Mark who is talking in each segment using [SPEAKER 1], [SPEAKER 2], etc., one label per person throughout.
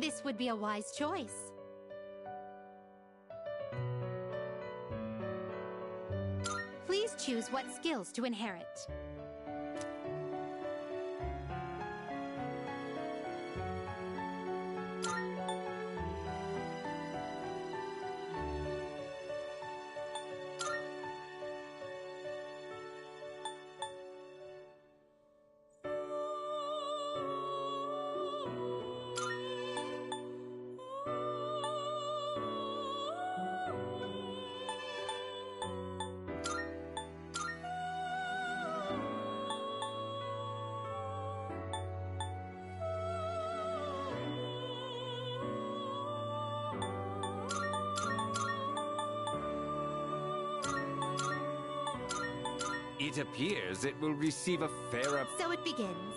[SPEAKER 1] This would be a wise choice. Please choose what skills to inherit.
[SPEAKER 2] It appears it will receive a fairer...
[SPEAKER 1] So it begins.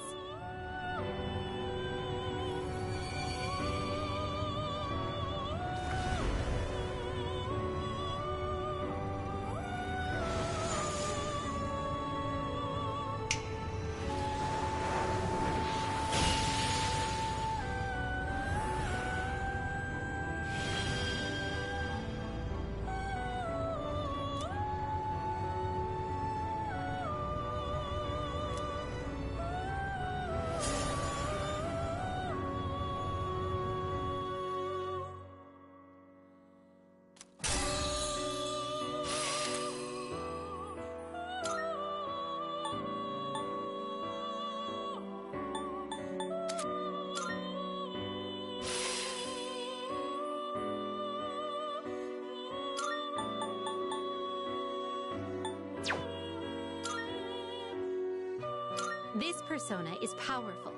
[SPEAKER 1] This persona is powerful.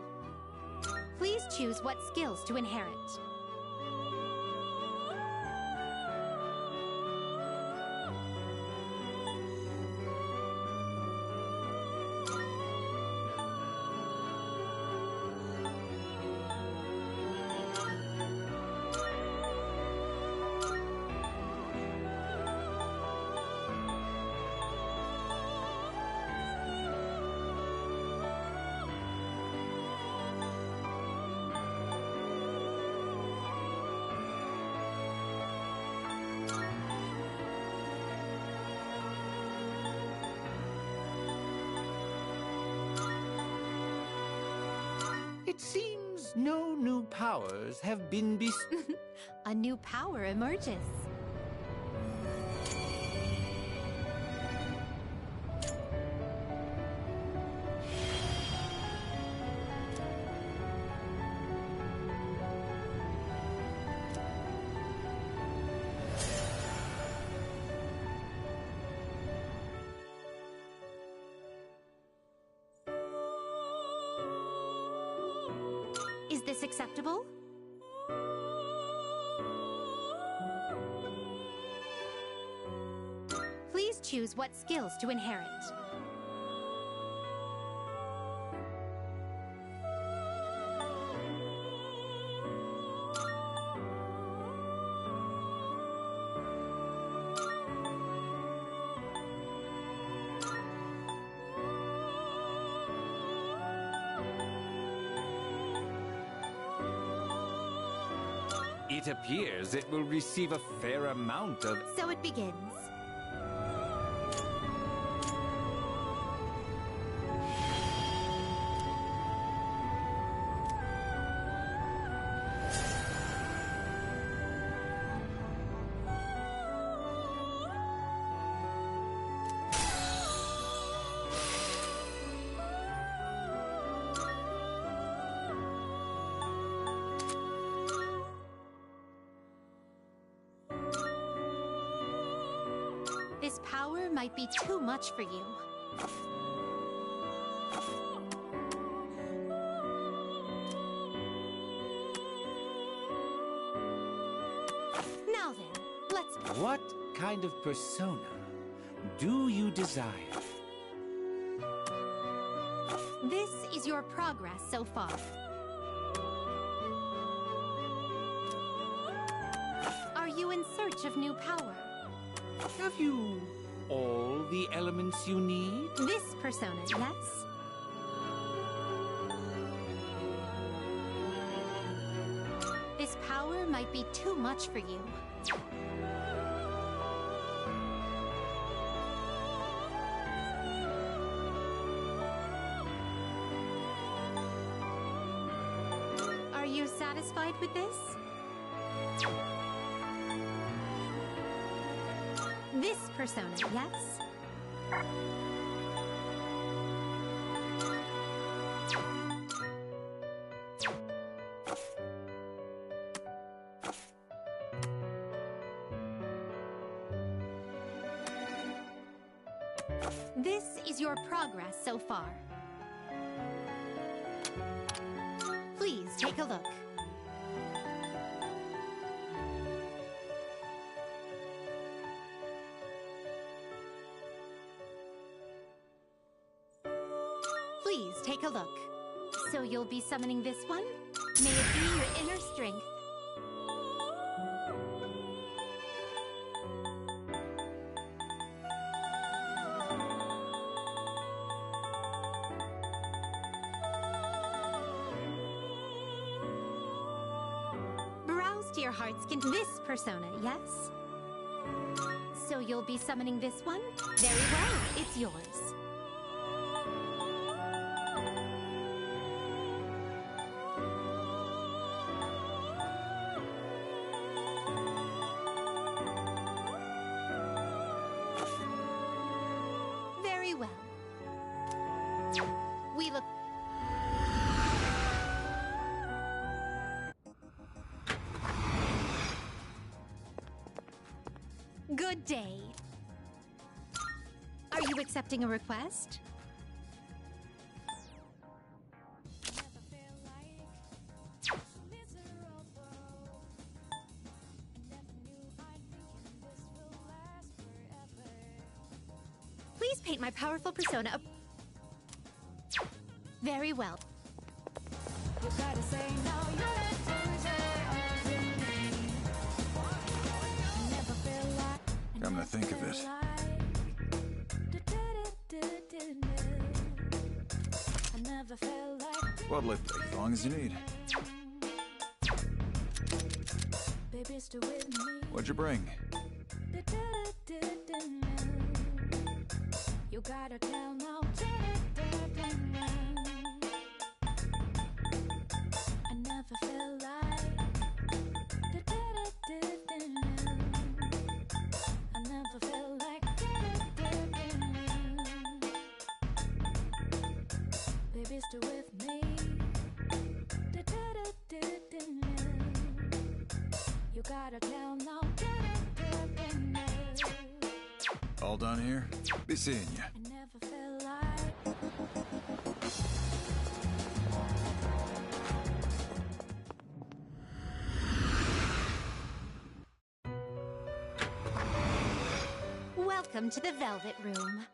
[SPEAKER 1] Please choose what skills to inherit.
[SPEAKER 2] It seems no new powers have been
[SPEAKER 1] A new power emerges. Is this acceptable? Please choose what skills to inherit.
[SPEAKER 2] It appears it will receive a fair amount of...
[SPEAKER 1] So it begins. This power might be too much for you. Now then, let's...
[SPEAKER 2] What kind of persona do you desire?
[SPEAKER 1] This is your progress so far. Are you in search of new power?
[SPEAKER 2] Have you all the elements you need?
[SPEAKER 1] This persona, yes? too much for you. Are you satisfied with this? This persona, yes? This is your progress so far. Please take a look. Please take a look. So you'll be summoning this one? May it be your inner strength. Browse to your heart's content. This persona, yes? So you'll be summoning this one? Very well, it's yours. Very well. We look... Good day. Are you accepting a request? Please paint my powerful persona. Very well. You gotta say no,
[SPEAKER 3] Come to think of it. What'll it take? As long as you need. What'd you bring?
[SPEAKER 4] You gotta tell now. I never felt like. I never felt like. Baby, still with me. You gotta tell now.
[SPEAKER 3] All done here? Be seeing ya.
[SPEAKER 4] I never felt like.
[SPEAKER 1] Welcome to the Velvet Room.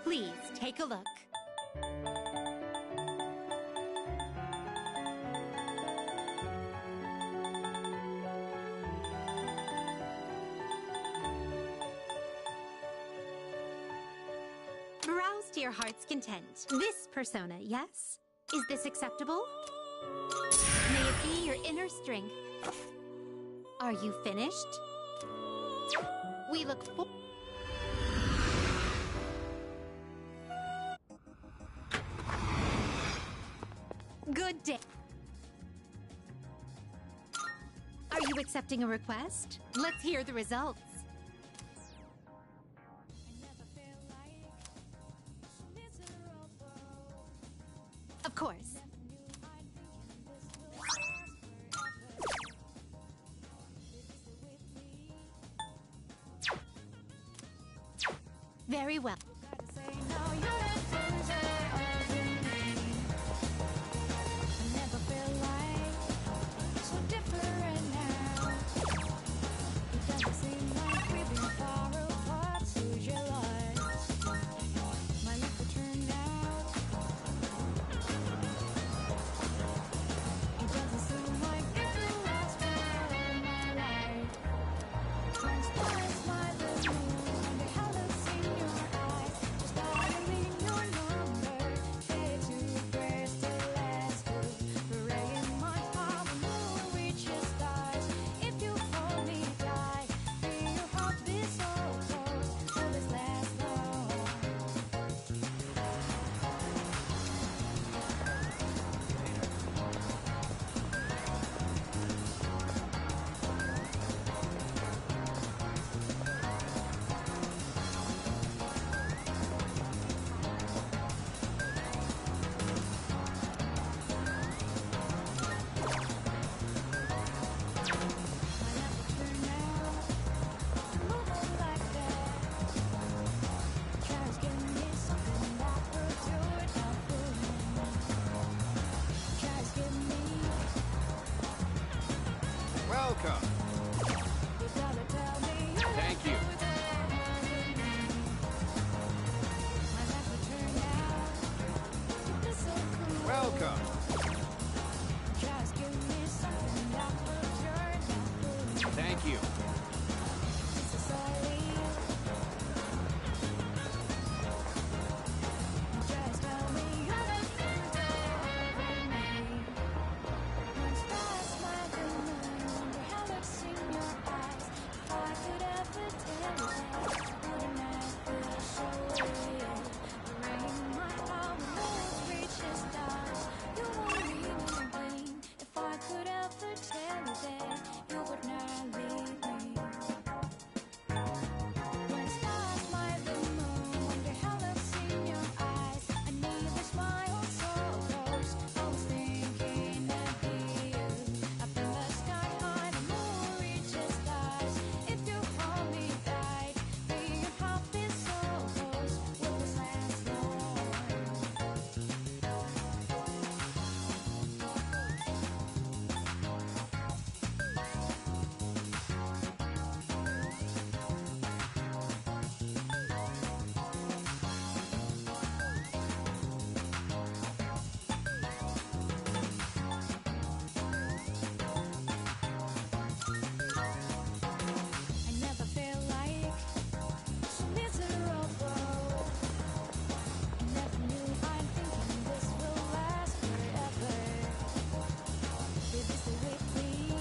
[SPEAKER 1] Please take a look. Browse to your heart's content. This persona, yes? Is this acceptable? May it be your inner strength. Are you finished? We look for... Good day. Are you accepting a request? Let's hear the results. Of course. Very well.
[SPEAKER 2] Welcome.
[SPEAKER 4] You gotta tell me you
[SPEAKER 2] Thank you.
[SPEAKER 4] my life will turn out to be so cool.
[SPEAKER 2] Welcome.
[SPEAKER 4] Just give me something that will turn out.
[SPEAKER 2] Thank you.
[SPEAKER 4] This is all you. Just tell me you're the me. Once past my doom, wonder how looks in your eyes. If I could ever tell you that, wouldn't I feel so weird? The rain might come, the moon reaches stars. You won't leave me in vain. If I could ever tell you that, you would not leave me. When stars smile the moon, wonder how looks in your eyes. I never smile so close. I was thinking of you. Up in the sky high, the moon reaches stars. If you hold me tight, being happy so close will this last long. I never feel like so miserable. I never knew I'm thinking this will last forever. Baby, stay with me.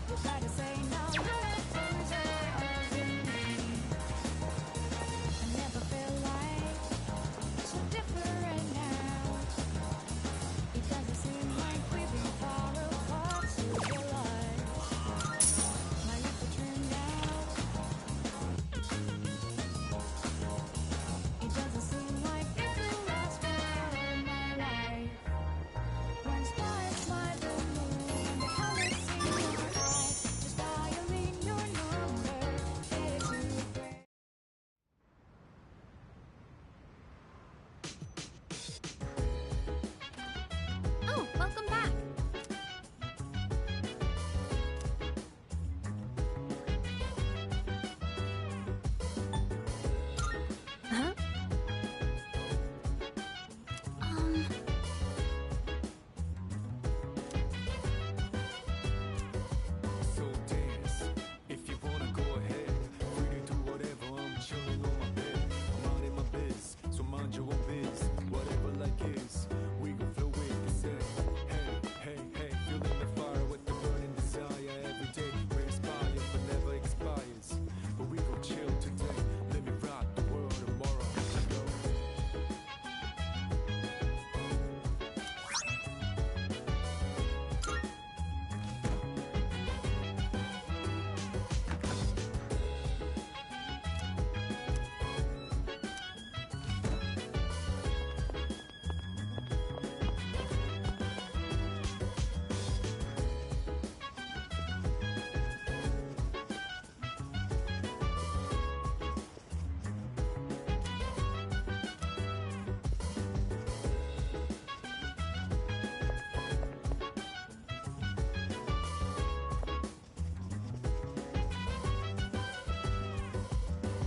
[SPEAKER 4] You gotta say no, you're a loser of me. I never feel like so different now. It doesn't seem like we've been far apart to realize my life will turn out. It doesn't seem like it will last forever, my life. When stars smile the moon, the colors in your eyes, just dialing your number, it's too great.
[SPEAKER 1] Oh, welcome back. Huh?
[SPEAKER 5] So dance, if you wanna go ahead. Free to do whatever, I'm chilling on my bed. I'm out in my biz, so mind your own biz. Whatever like is, we gon' flow with the set. Hey, hey, hey, feeling the fire with the burning desire. Every day we inspire, but never expires. But we gon' chill today, let me rock the world tomorrow. Let's go.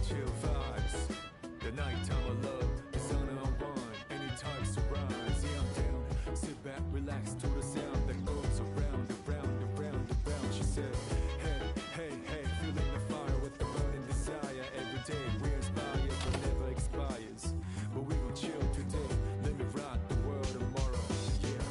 [SPEAKER 5] Chill vibes, the nighttime of love, the sun unwind, any time surprise. Yeah, I'm down. Sit back, relax to the sound that goes around, around, around, around. She said, hey, hey, hey, feeling the fire with the burning desire. Every day we inspire, but never expires. But we gon' chill today, let me rock the world tomorrow. Yeah.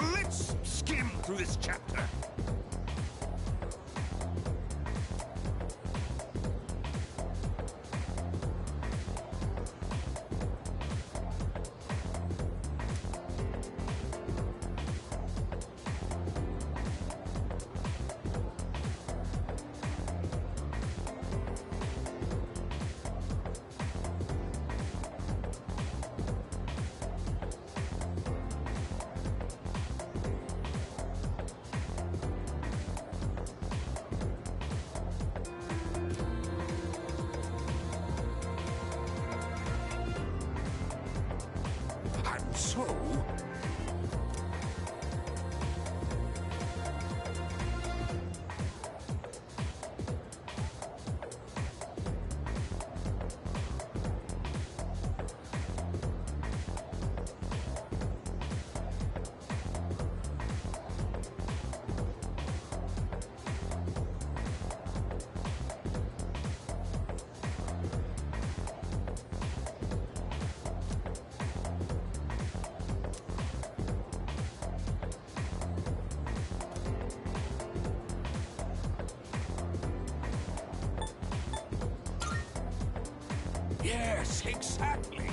[SPEAKER 6] Let's skim through this chapter. And so, yes, exactly.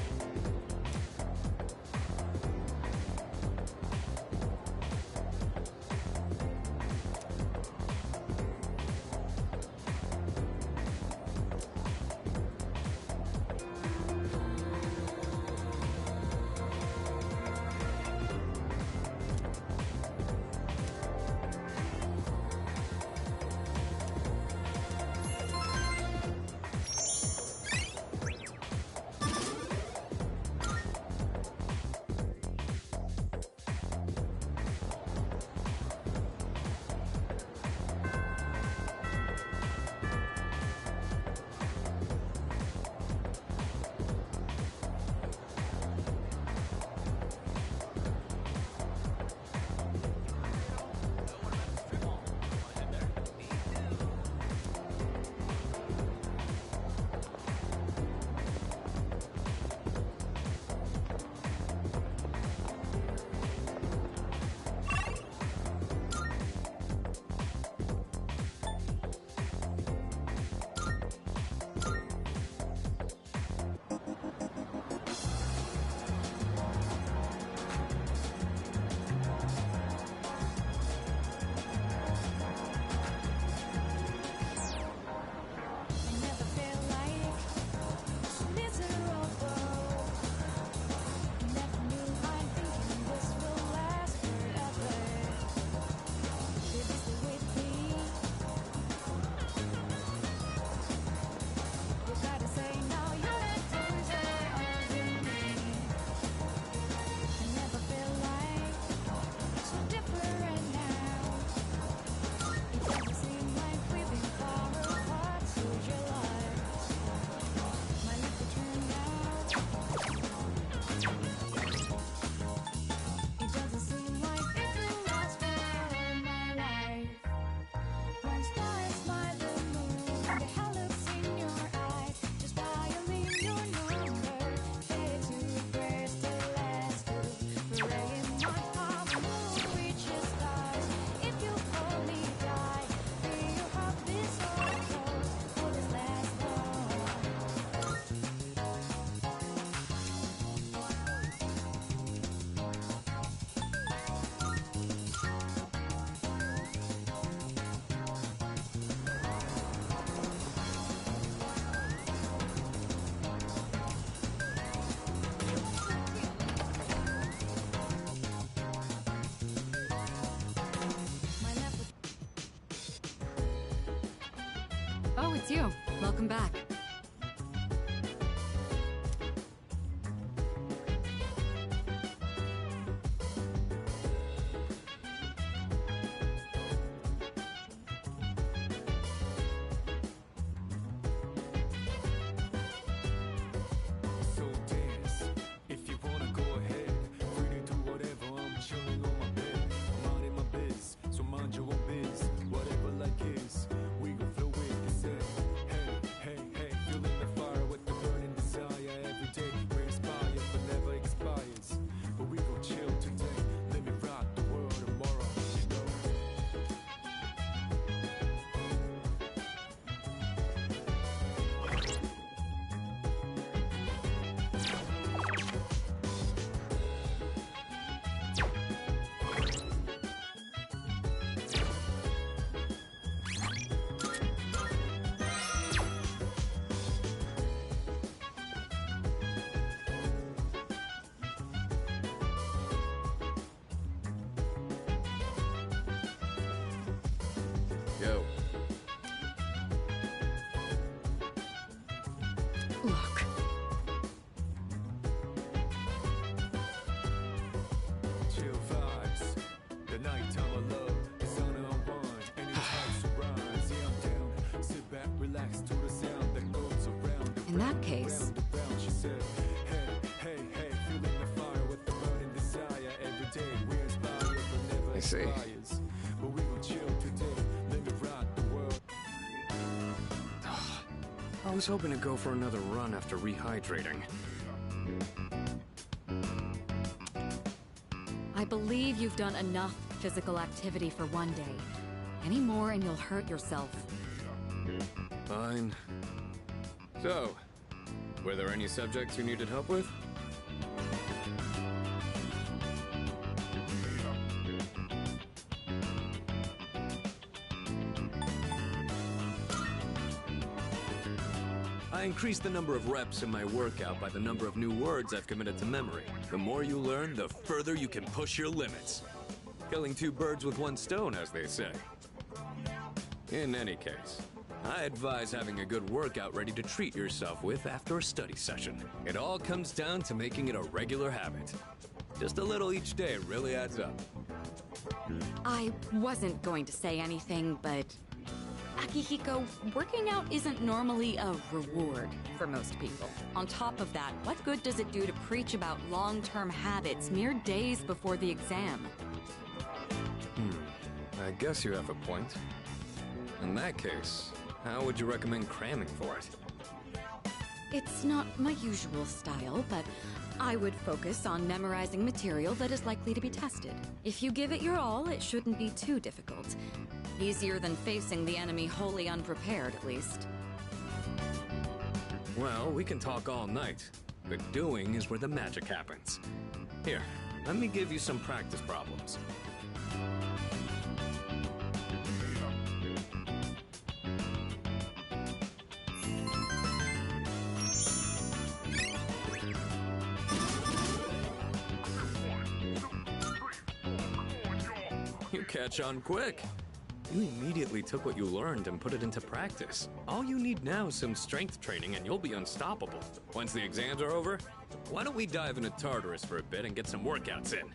[SPEAKER 4] I never felt like so miserable. Never knew I'm thinking this will last forever. Baby, stay with me. You gotta say now you're the closer of me. I never felt like so different now. It doesn't seem like we've been far apart. So your lies, my lips are turned out. It doesn't seem like it will last forever, my life. One star is by the moon, the hell looks in your eyes. Just violin your number, faded to prayers to last. Praying my heart will reach the stars. If you call me die, feel your heart beat so close. Will this last long? My left with
[SPEAKER 7] Oh, it's you. Welcome back.
[SPEAKER 5] So dance, if you wanna go ahead. Free to do whatever, I'm chilling on my bed. I'm out in my biz, so mind your own biz. Whatever like is, we gon' flow with it. Say, hey, hey, hey.
[SPEAKER 7] In that case,
[SPEAKER 5] She said, hey, hey, hey, fueling the fire with the burning desire every day. We're inspired, but never
[SPEAKER 8] I see.
[SPEAKER 5] expires. But we gon' chill today, let me rock the world.
[SPEAKER 8] I was hoping to go for another run after rehydrating.
[SPEAKER 7] I believe you've done enough physical activity for one day. Any more and you'll hurt yourself.
[SPEAKER 8] Fine. So, were there any subjects you needed help with? I increased the number of reps in my workout by the number of new words I've committed to memory. The more you learn, the further you can push your limits. Killing two birds with one stone, as they say. In any case, I advise having a good workout ready to treat yourself with after a study session. It all comes down to making it a regular habit. Just a little each day really adds up.
[SPEAKER 7] I wasn't going to say anything, but Akihiko, working out isn't normally a reward for most people. On top of that, what good does it do to preach about long-term habits mere days before the exam?
[SPEAKER 8] I guess you have a point. In that case, how would you recommend cramming for it?
[SPEAKER 7] It's not my usual style, but I would focus on memorizing material that is likely to be tested. If you give it your all, it shouldn't be too difficult. Easier than facing the enemy wholly unprepared, at least.
[SPEAKER 8] Well, we can talk all night, but doing is where the magic happens. Here, let me give you some practice problems. You catch on quick. You immediately took what you learned and put it into practice. All you need now is some strength training and you'll be unstoppable. Once the exams are over, why don't we dive into Tartarus for a bit and get some workouts in?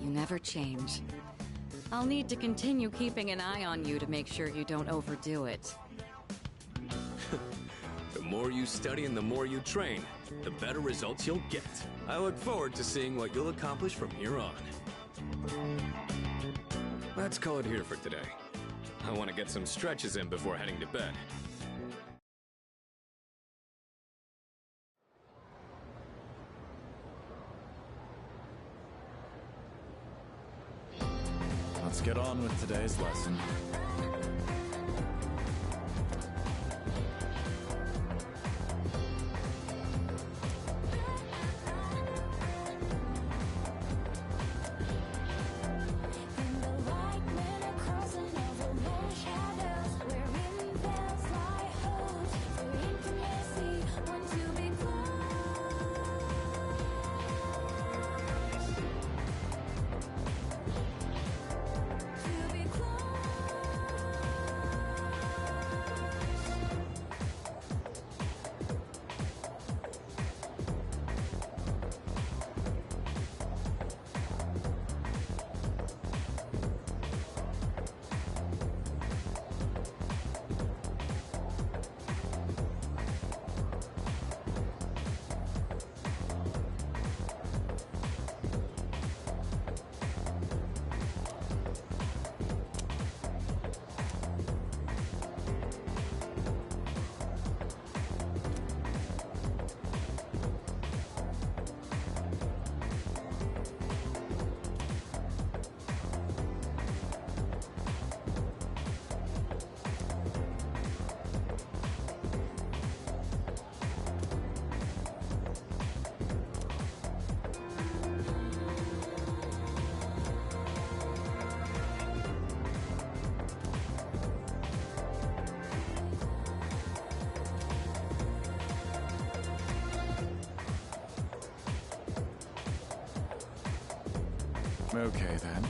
[SPEAKER 7] You never change. I'll need to continue keeping an eye on you to make sure you don't overdo it.
[SPEAKER 8] The more you study and the more you train, the better results you'll get. I look forward to seeing what you'll accomplish from here on. Let's call it here for today. I want to get some stretches in before heading to bed.
[SPEAKER 3] Let's get on with today's lesson.
[SPEAKER 4] In the light, men are crossing over more shadows, wherein bells lie hopes for intimacy, want to be
[SPEAKER 3] Okay, then.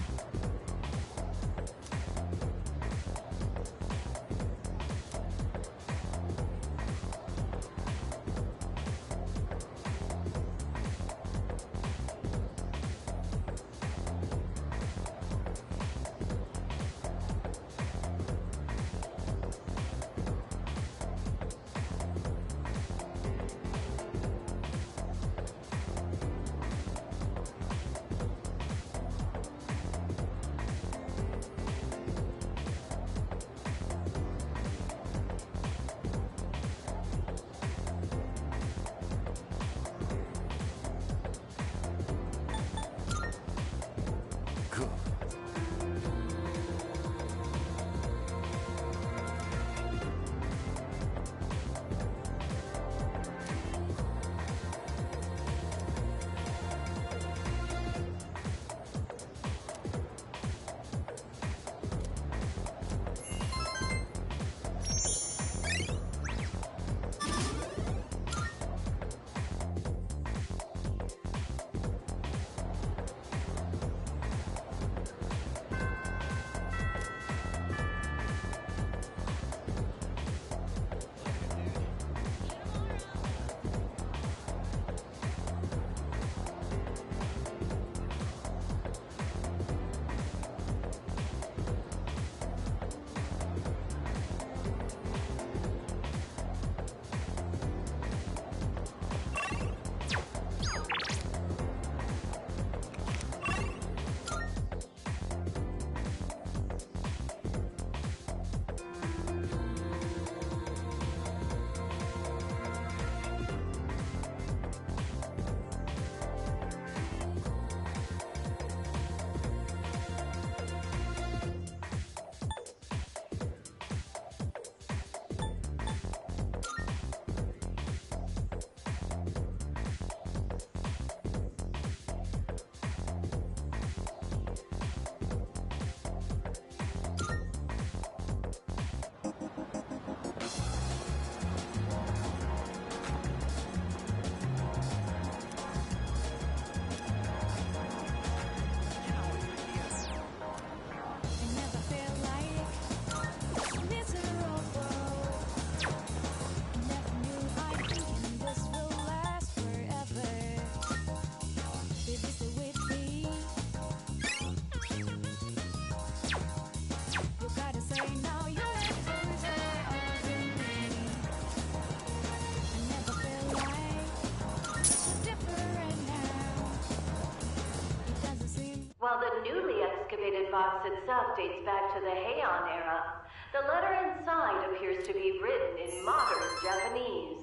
[SPEAKER 9] newly excavated box itself dates back to the Heian era. The letter inside appears to be written in modern Japanese.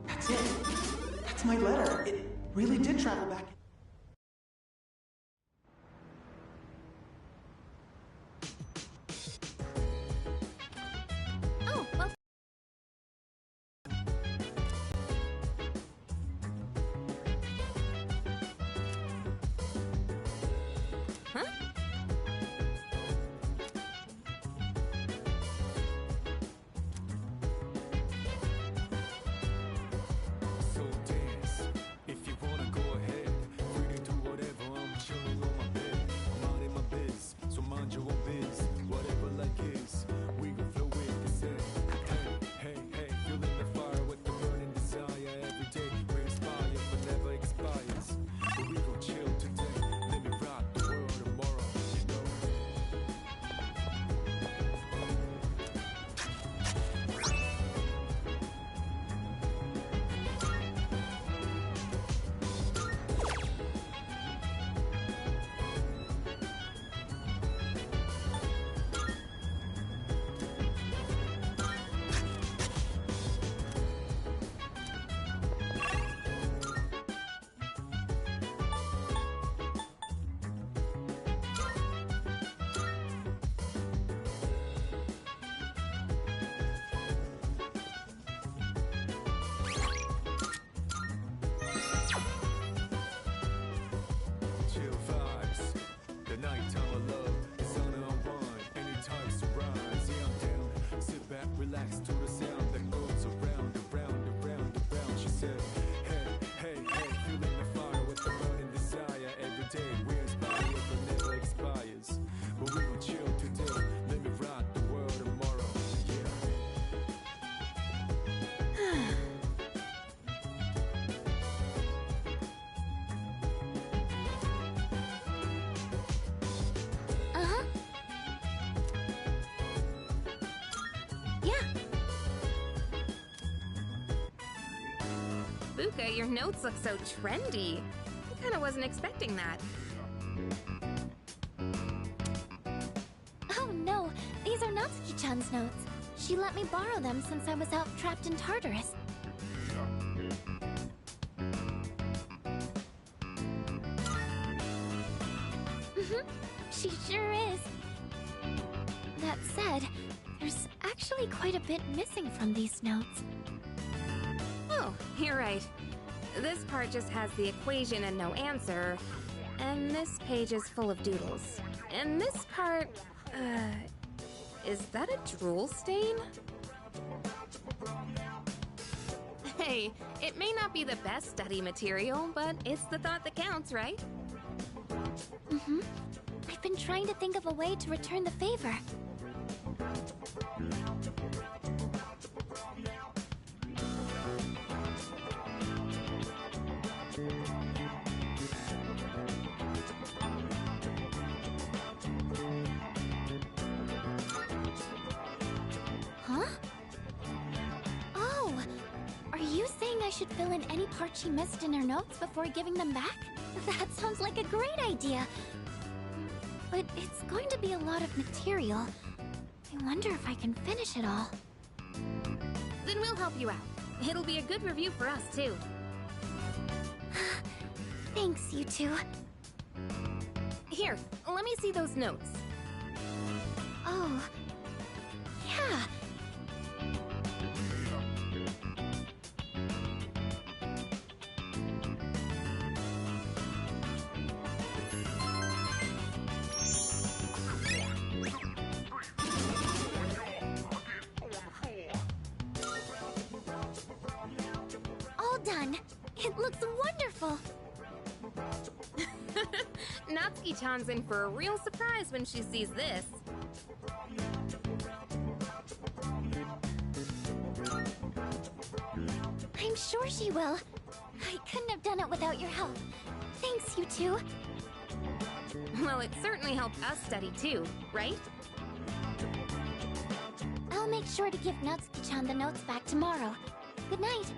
[SPEAKER 10] That's it. That's my letter. It really did travel back.
[SPEAKER 1] Oh, well.
[SPEAKER 7] Huh?
[SPEAKER 5] So dance, if you wanna go ahead. Free to do whatever, I'm chilling on my bed. I'm out in my biz, so mind your own biz. Whatever like is, we gon' flow with the set. Hey, hey, hey, feeling the fire with the burning desire. Every day we inspire, but never expires. But we gon' chill today, let me rock the world tomorrow, you know. Chill vibes, the nighttime of love is on and unwind. Anytime surprise, yeah I'm down. Sit back, relax to the sound that goes around, around, around, around. She said, hey, hey, hey, feeling the fire with the burning desire. Every day we inspire, but never expires. But we gon' chill today, let me rock the world tomorrow. Yeah.
[SPEAKER 1] Uh-huh. Yeah.
[SPEAKER 11] Buka, your notes look so trendy. I kinda wasn't expecting that.
[SPEAKER 1] Oh no, these are Natsuki-chan's notes. She let me borrow them since I was out trapped in Tartarus. She sure is. That said, there's actually quite a bit missing from these notes.
[SPEAKER 11] Oh, you're right. This part just has the equation and no answer. And this page is full of doodles. And this part, is that a drool stain? Hey, it may not be the best study material, but it's the thought that counts, right?
[SPEAKER 1] Mm-hmm. I've been trying to think of a way to return the favor. Huh? Oh, are you saying I should fill in any part she missed in her notes before giving them back? That sounds like a great idea. But it's going to be a lot of material. I wonder if I can finish it all.
[SPEAKER 11] Then we'll help you out. It'll be a good review for us, too.
[SPEAKER 1] Thanks, you two.
[SPEAKER 11] Here, let me see those notes.
[SPEAKER 1] Oh, yeah. All done. It looks wonderful.
[SPEAKER 11] Natsuki-chan's in for a real surprise when she sees this.
[SPEAKER 1] I'm sure she will. I couldn't have done it without your help. Thanks, you two.
[SPEAKER 11] Well, it certainly helped us study too, right?
[SPEAKER 1] I'll make sure to give Natsuki-chan the notes back tomorrow. Good night.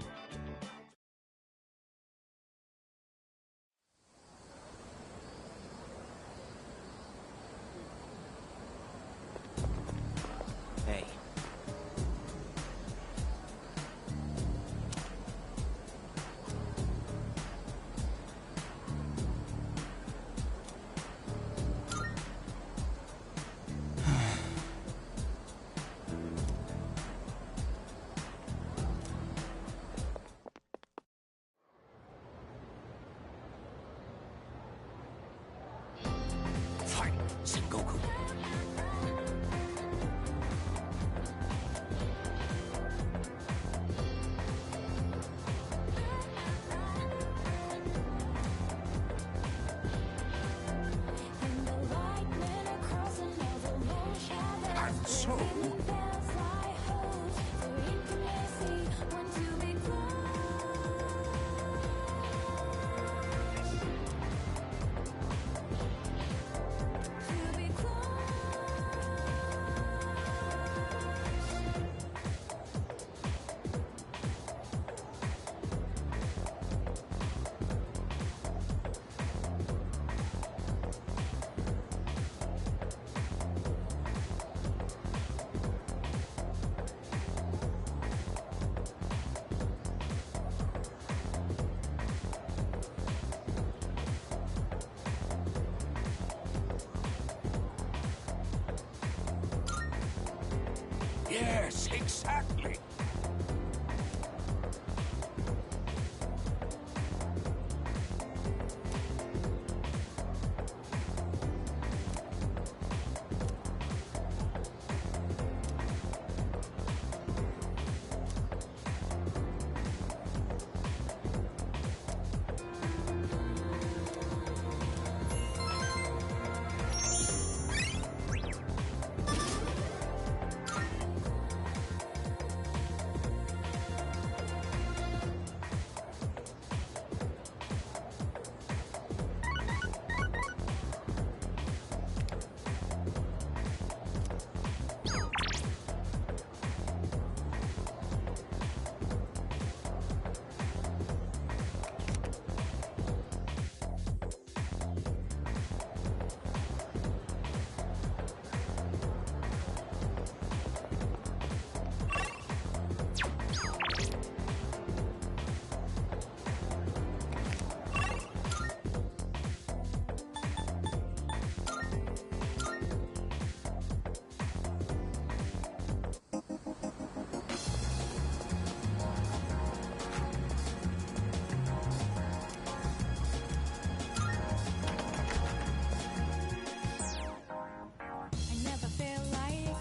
[SPEAKER 6] Yes, exactly.
[SPEAKER 4] I never feel like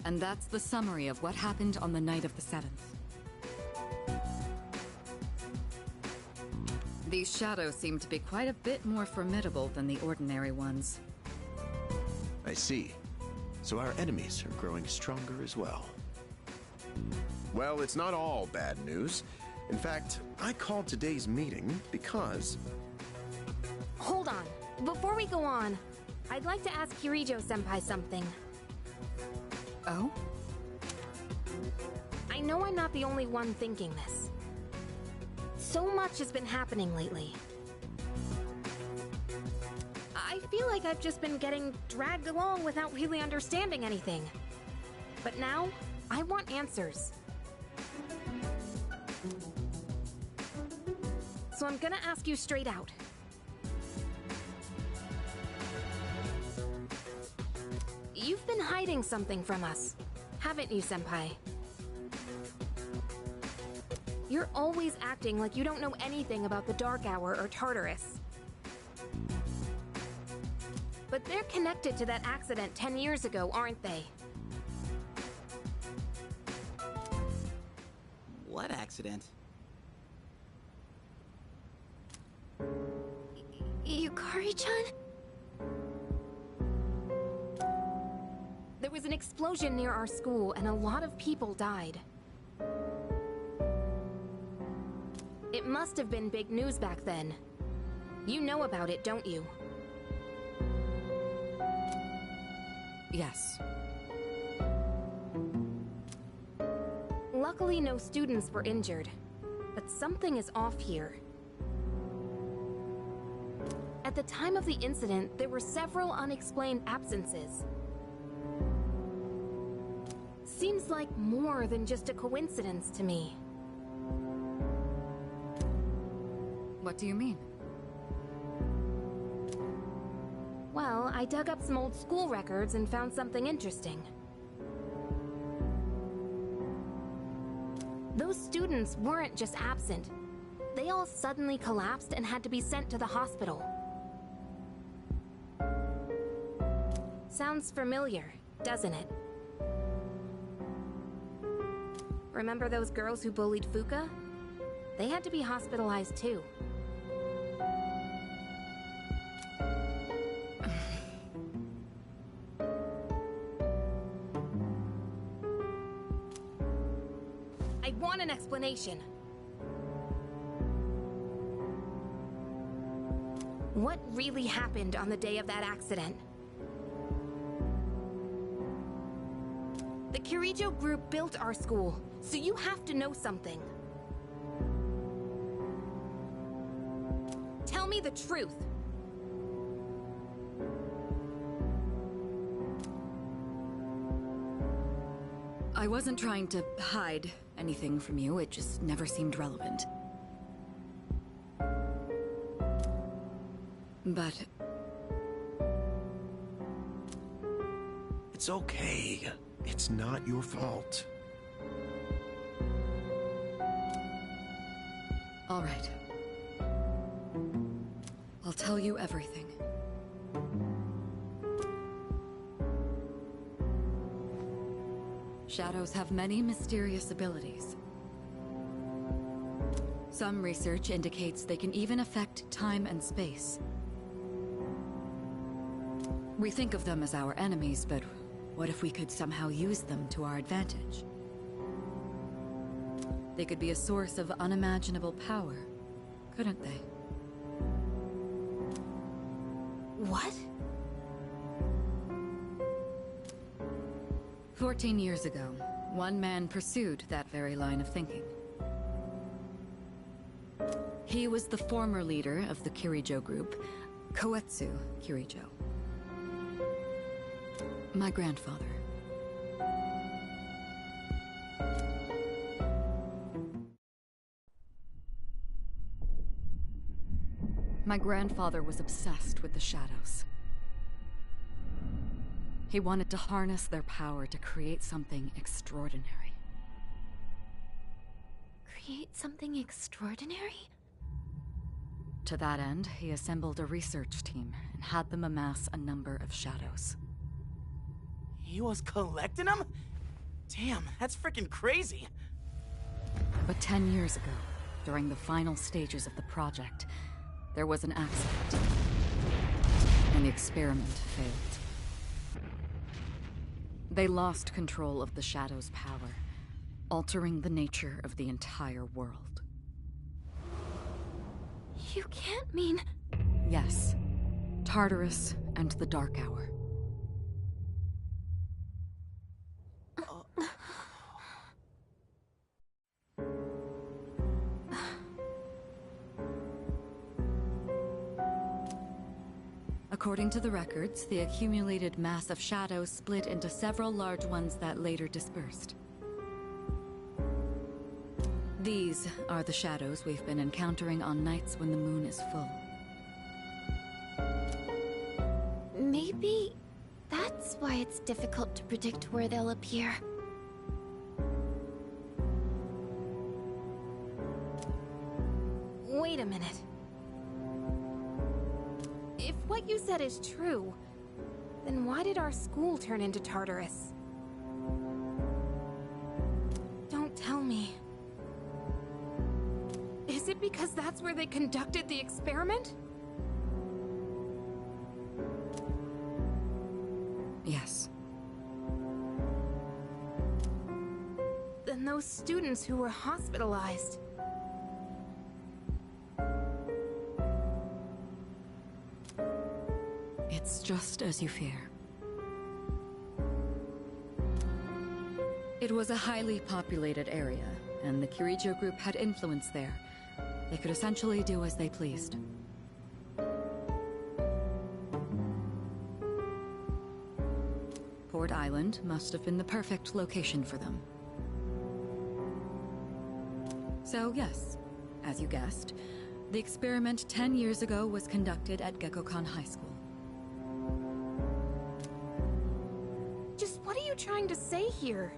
[SPEAKER 7] And that's the summary of what happened on the night of the 7th. These shadows seem to be quite a bit more formidable than the ordinary ones.
[SPEAKER 12] I see. So our enemies are growing stronger as well. Well, it's not all bad news. In fact, I called today's meeting because...
[SPEAKER 11] Hold on. Before we go on, I'd like to ask Kirijo-senpai something.
[SPEAKER 7] Oh?
[SPEAKER 11] I know I'm not the only one thinking this. So much has been happening lately. I feel like I've just been getting dragged along without really understanding anything. But now, I want answers. So I'm gonna ask you straight out. You've been hiding something from us, haven't you, Senpai? You're always acting like you don't know anything about the Dark Hour or Tartarus. But they're connected to that accident 10 years ago, aren't they?
[SPEAKER 10] What accident?
[SPEAKER 11] Yukari-chan? There was an explosion near our school and a lot of people died. It must have been big news back then. You know about it, don't you?
[SPEAKER 7] Yes.
[SPEAKER 11] Luckily, no students were injured. But something is off here. At the time of the incident, there were several unexplained absences. Seems like more than just a coincidence to me.
[SPEAKER 7] What do you mean?
[SPEAKER 11] Well, I dug up some old school records and found something interesting. Those students weren't just absent. They all suddenly collapsed and had to be sent to the hospital. Sounds familiar, doesn't it? Remember those girls who bullied Fuka? They had to be hospitalized too. I want an explanation. What really happened on the day of that accident? The Kirijo group built our school, so you have to know something. Tell me the truth.
[SPEAKER 7] I wasn't trying to hide anything from you, it just never seemed relevant. But...
[SPEAKER 10] It
[SPEAKER 12] It's okay. It's not your fault.
[SPEAKER 7] All right. I'll tell you everything. Shadows have many mysterious abilities. Some research indicates they can even affect time and space. We think of them as our enemies, but what if we could somehow use them to our advantage? They could be a source of unimaginable power, couldn't they?
[SPEAKER 1] What?
[SPEAKER 7] 14 years ago, one man pursued that very line of thinking. He was the former leader of the Kirijo group, Koetsu Kirijo. My grandfather. My grandfather was obsessed with the shadows. He wanted to harness their power to create something extraordinary.
[SPEAKER 1] Create something extraordinary?
[SPEAKER 7] To that end, he assembled a research team and had them amass a number of shadows.
[SPEAKER 10] He was collecting them? Damn, that's freaking crazy.
[SPEAKER 7] But 10 years ago, during the final stages of the project, there was an accident, and the experiment failed. They lost control of the Shadow's power, altering the nature of the entire world.
[SPEAKER 1] You can't mean...
[SPEAKER 7] Yes. Tartarus and the Dark Hour. According to the records, the accumulated mass of shadows split into several large ones that later dispersed. These are the shadows we've been encountering on nights when the moon is full.
[SPEAKER 1] Maybe that's why it's difficult to predict where they'll appear. Wait a minute. If what you said is true, then why did our school turn into Tartarus? Don't tell me. Is it because that's where they conducted the experiment?
[SPEAKER 7] Yes.
[SPEAKER 1] Then those students who were hospitalized...
[SPEAKER 7] It's just as you fear. It was a highly populated area, and the Kirijo group had influence there. They could essentially do as they pleased. Port Island must have been the perfect location for them. So yes, as you guessed, the experiment 10 years ago was conducted at Gekkokan High School.
[SPEAKER 1] Just what are you trying to say here?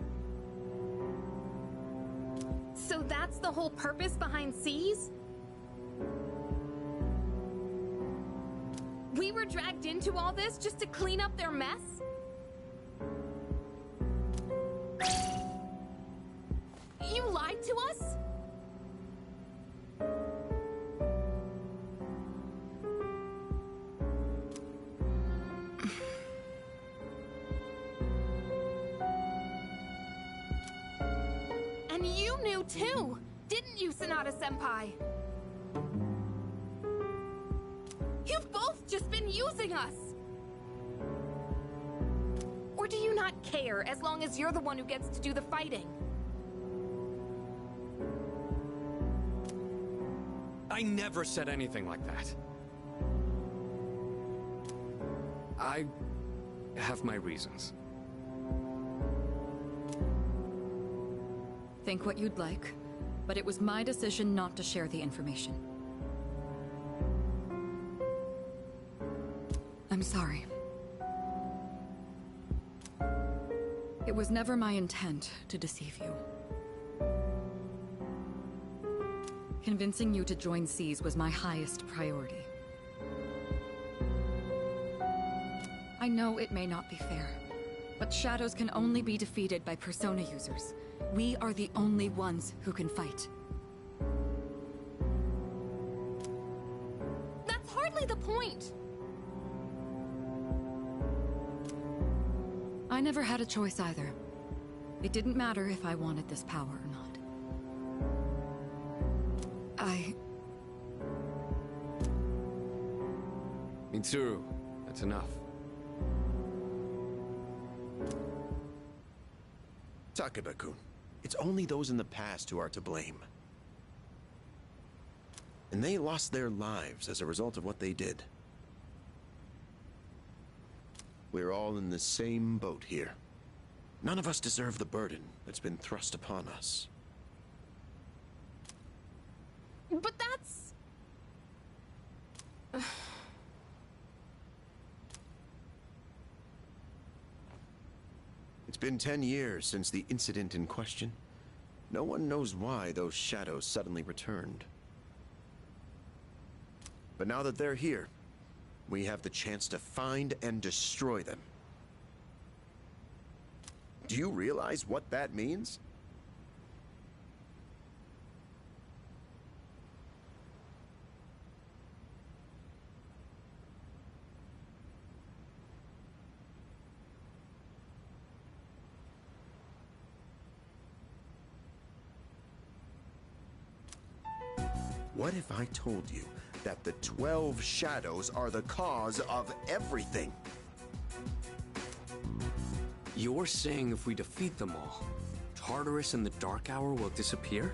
[SPEAKER 1] So that's the whole purpose behind C's? We were dragged into all this just to clean up their mess? You lied to us? And you knew too, didn't you, Sanada-senpai? You've both just been using us! Or do you not care as long as you're the one who gets to do the fighting?
[SPEAKER 8] I never said anything like that. I have my reasons.
[SPEAKER 7] Think what you'd like, but it was my decision not to share the information. I'm sorry. was never my intent to deceive you. Convincing you to join Seas was my highest priority. I know it may not be fair, but shadows can only be defeated by persona users. We are the only ones who can fight.
[SPEAKER 11] That's hardly the point!
[SPEAKER 7] I never had a choice either. It didn't matter if I wanted this power or not.
[SPEAKER 8] Mitsuru, that's enough.
[SPEAKER 12] Takeba-kun, it's only those in the past who are to blame. And they lost their lives as a result of what they did. We're all in the same boat here. None of us deserve the burden that's been thrust upon us.
[SPEAKER 11] But that's...
[SPEAKER 12] It's been 10 years since the incident in question. No one knows why those shadows suddenly returned. But now that they're here, we have the chance to find and destroy them. Do you realize what that means? What if I told you that the 12 shadows are the cause of everything?
[SPEAKER 8] You're saying if we defeat them all, Tartarus and the Dark Hour will disappear?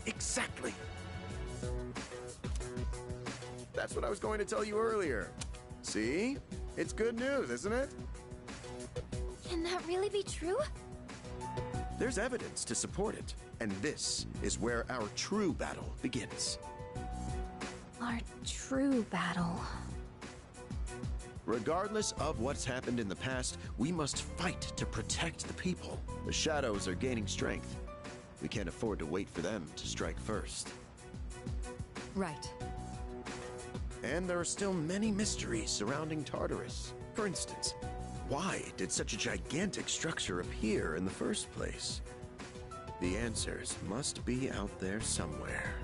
[SPEAKER 12] Exactly. That's what I was going to tell you earlier. See? It's good news, isn't it?
[SPEAKER 11] Can that really be true?
[SPEAKER 12] There's evidence to support it, and this is where our true battle begins.
[SPEAKER 11] Our true battle.
[SPEAKER 12] Regardless of what's happened in the past, we must fight to protect the people. The shadows are gaining strength. We can't afford to wait for them to strike first.
[SPEAKER 7] Right.
[SPEAKER 12] And there are still many mysteries surrounding Tartarus. For instance, why did such a gigantic structure appear in the first place? The answers must be out there somewhere.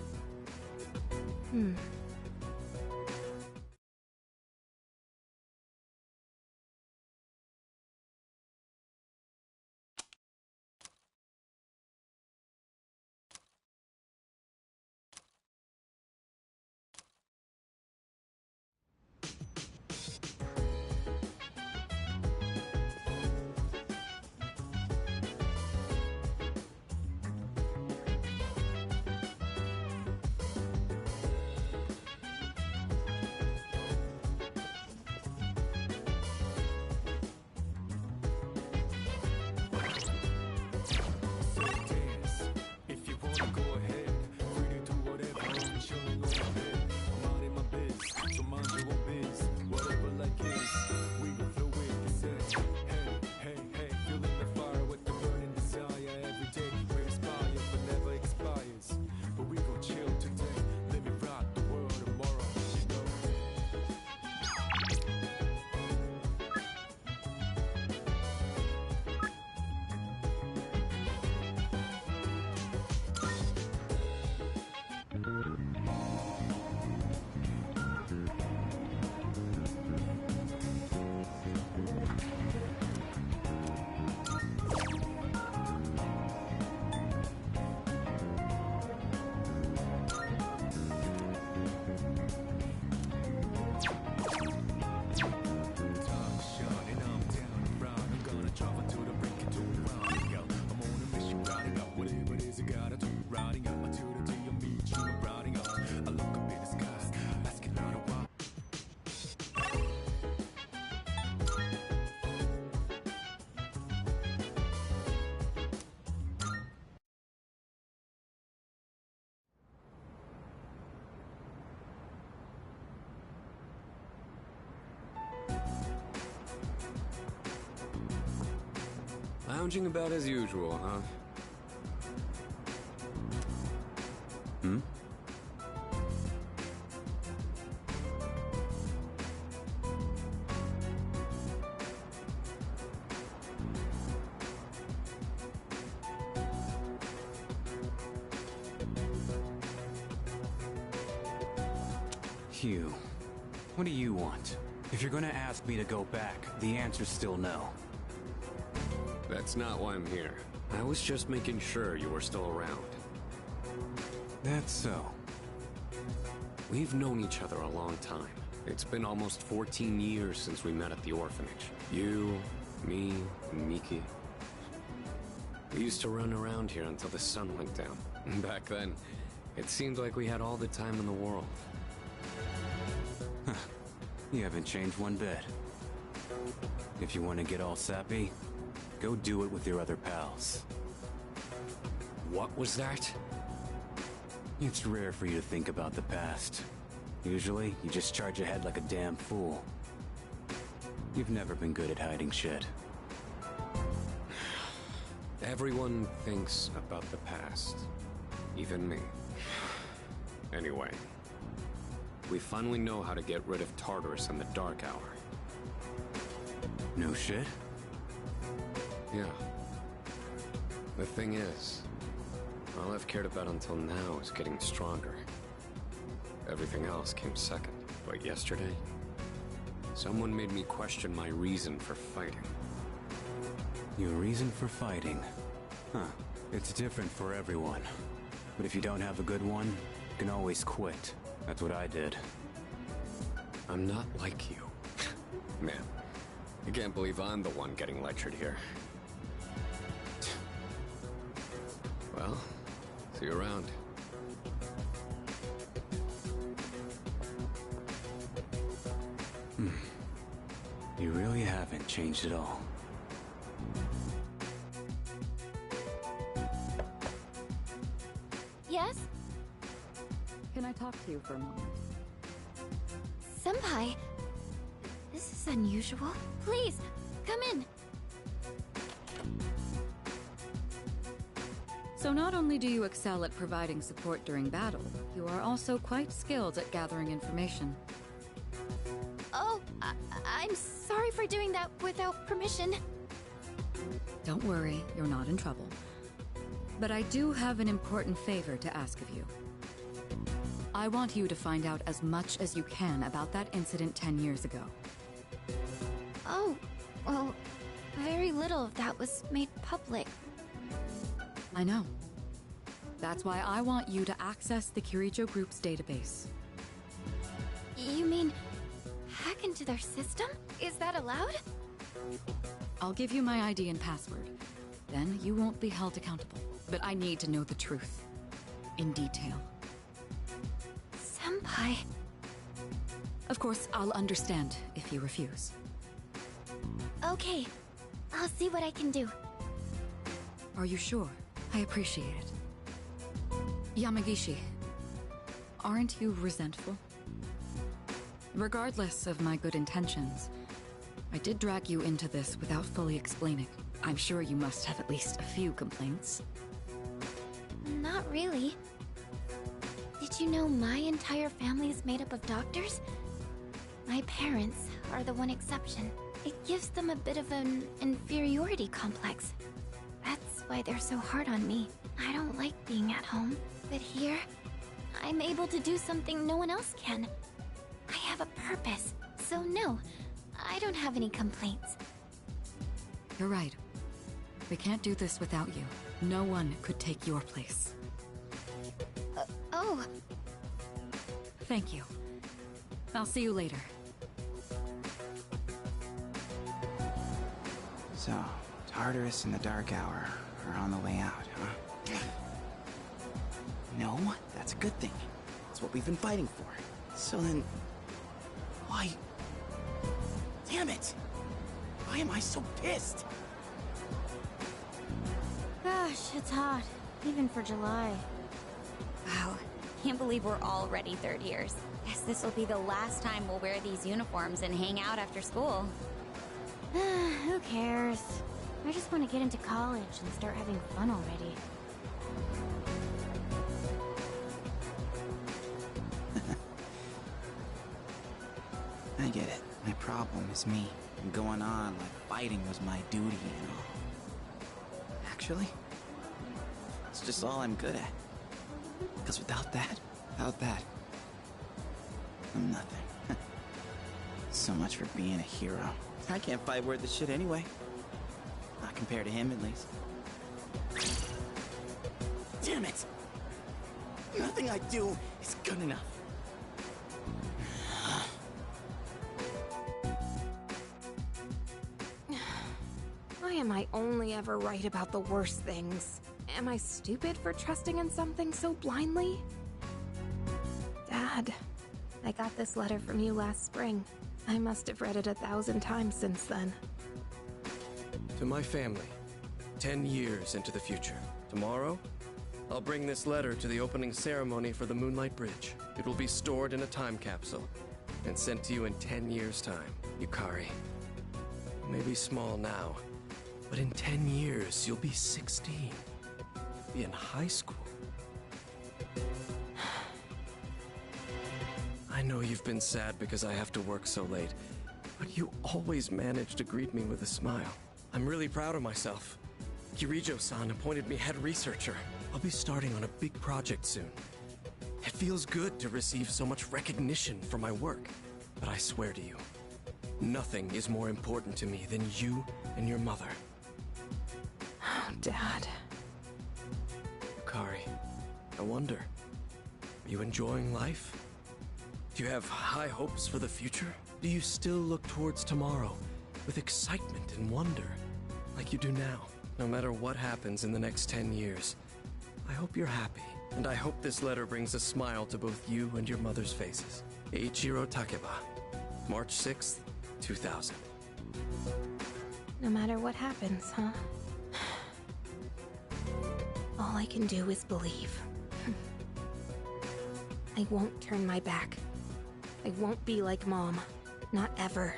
[SPEAKER 8] Lounging about as usual, huh? Hmm?
[SPEAKER 13] Hugh, what do you want? If you're gonna ask me to go back, the answer's still no.
[SPEAKER 8] That's not why I'm here. I was just making sure you were still around.
[SPEAKER 13] That's so.
[SPEAKER 8] We've known each other a long time. It's been almost 14 years since we met at the orphanage. You, me, and Miki. We used to run around here until the sun went down. Back then, it seemed like we had all the time in the world.
[SPEAKER 13] Huh. You haven't changed one bit. If you want to get all sappy, go do it with your other pals.
[SPEAKER 8] What was that?
[SPEAKER 13] It's rare for you to think about the past. Usually, you just charge ahead like a damn fool. You've never been good at hiding shit.
[SPEAKER 8] Everyone thinks about the past. Even me. Anyway, we finally know how to get rid of Tartarus in the Dark Hour.
[SPEAKER 13] No shit?
[SPEAKER 8] Yeah. The thing is, all I've cared about until now is getting stronger. Everything else came second. But yesterday, someone made me question my reason for fighting.
[SPEAKER 13] Your reason for fighting? Huh. It's different for everyone. But if you don't have a good one, you can always quit. That's what I did.
[SPEAKER 8] I'm not like you. Man, I can't believe I'm the one getting lectured here. Well, see you around.
[SPEAKER 13] You really haven't changed at all.
[SPEAKER 4] Yes?
[SPEAKER 7] Can I talk to you for a moment?
[SPEAKER 4] Senpai, this is unusual. Please, come in.
[SPEAKER 7] So not only do you excel at providing support during battle, you are also quite skilled at gathering information.
[SPEAKER 4] Oh, I'm sorry for doing that without permission.
[SPEAKER 7] Don't worry, you're not in trouble. But I do have an important favor to ask of you. I want you to find out as much as you can about that incident 10 years ago.
[SPEAKER 4] Oh, well, very little of that was made public.
[SPEAKER 7] I know. That's why I want you to access the Kirijo Group's database.
[SPEAKER 4] You mean hack into their system? Is that allowed?
[SPEAKER 7] I'll give you my ID and password. Then you won't be held accountable. But I need to know the truth. In detail.
[SPEAKER 4] Senpai.
[SPEAKER 7] Of course, I'll understand if you refuse.
[SPEAKER 4] Okay. I'll see what I can do.
[SPEAKER 7] Are you sure? I appreciate it. Yamagishi, aren't you resentful? Regardless of my good intentions, I did drag you into this without fully explaining. I'm sure you must have at least a few complaints.
[SPEAKER 4] Not really. Did you know my entire family is made up of doctors? My parents are the one exception. It gives them a bit of an inferiority complex. That's why they're so hard on me. I don't like being at home. But here, I'm able to do something no one else can. I have a purpose. So no, I don't have any complaints.
[SPEAKER 7] You're right. We can't do this without you. No one could take your place.
[SPEAKER 4] Oh.
[SPEAKER 7] Thank you. I'll see you later.
[SPEAKER 14] So, Tartarus and the Dark Hour are on the way out, huh? No, that's a good thing. That's what we've been fighting for. So then... why... Damn it! Why am I so pissed?
[SPEAKER 15] Gosh, it's hot. Even for July. Wow. Can't believe we're already third years. Guess this will be the last time we'll wear these uniforms and hang out after school. Who cares? I just want to get into college and start having fun already.
[SPEAKER 14] I get it. My problem is me. I'm going on like fighting was my duty and all. Actually, it's just all I'm good at. Because without that, I'm nothing. So much for being a hero. I can't fight worth the shit anyway. Not compared to him, at least. Damn it! Nothing I do is good enough.
[SPEAKER 11] Why am I only ever right about the worst things? Am I stupid for trusting in something so blindly? Dad, I got this letter from you last spring. I must have read it 1,000 times since then.
[SPEAKER 8] To my family, 10 years into the future. Tomorrow, I'll bring this letter to the opening ceremony for the Moonlight Bridge. It will be stored in a time capsule and sent to you in 10 years' time. Yukari, you may be small now, but in 10 years, you'll be 16. Be in high school. I know you've been sad because I have to work so late, but you always manage to greet me with a smile. I'm really proud of myself. Kirijo-san appointed me head researcher. I'll be starting on a big project soon. It feels good to receive so much recognition for my work, but I swear to you, nothing is more important to me than you and your mother.
[SPEAKER 11] Oh, Dad.
[SPEAKER 8] Yukari, I wonder, are you enjoying life? Do you have high hopes for the future? Do you still look towards tomorrow with excitement and wonder, like you do now? No matter what happens in the next 10 years, I hope you're happy, and I hope this letter brings a smile to both you and your mother's faces. Eiichiro Takeba, March 6th, 2000.
[SPEAKER 11] No matter what happens, huh? All I can do is believe. I won't turn my back. I won't be like Mom. Not ever.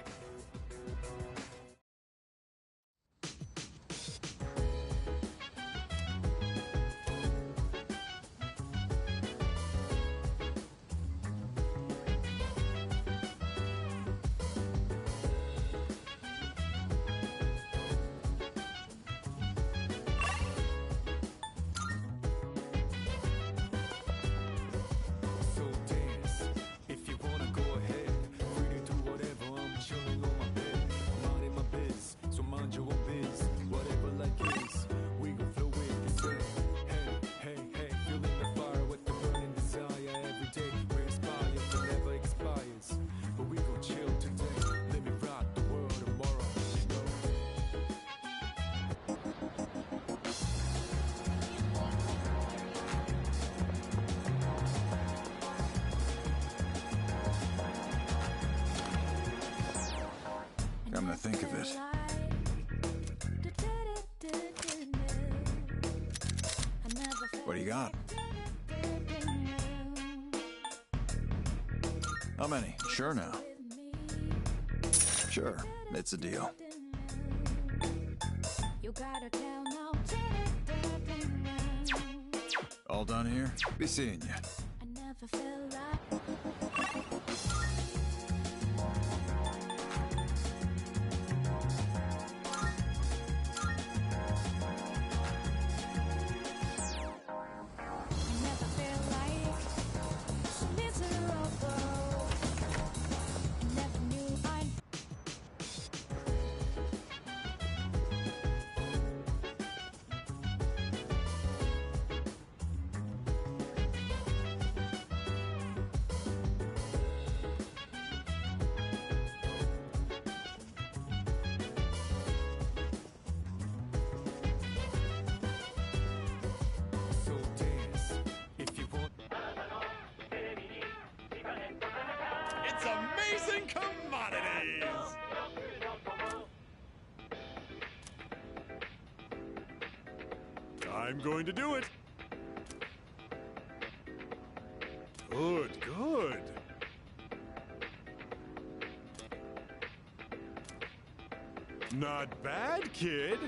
[SPEAKER 5] So dance. If you wanna go ahead, free to do whatever. I'm chilling on my bed. I'm minding my biz, so mind your own biz. Whatever like is, we gon' flow with this. Hey, feeling the fire with the burning desire every day. We're inspired, but never expires. But we gon' chill today. Let me rock the world tomorrow. You know?
[SPEAKER 3] Come to think of it, what do you got? How many? Sure now. Sure, it's a deal. All done here? Be seeing you. So dance. If you want. It's amazing commodities! I'm going to do it. Good. Not bad, kid.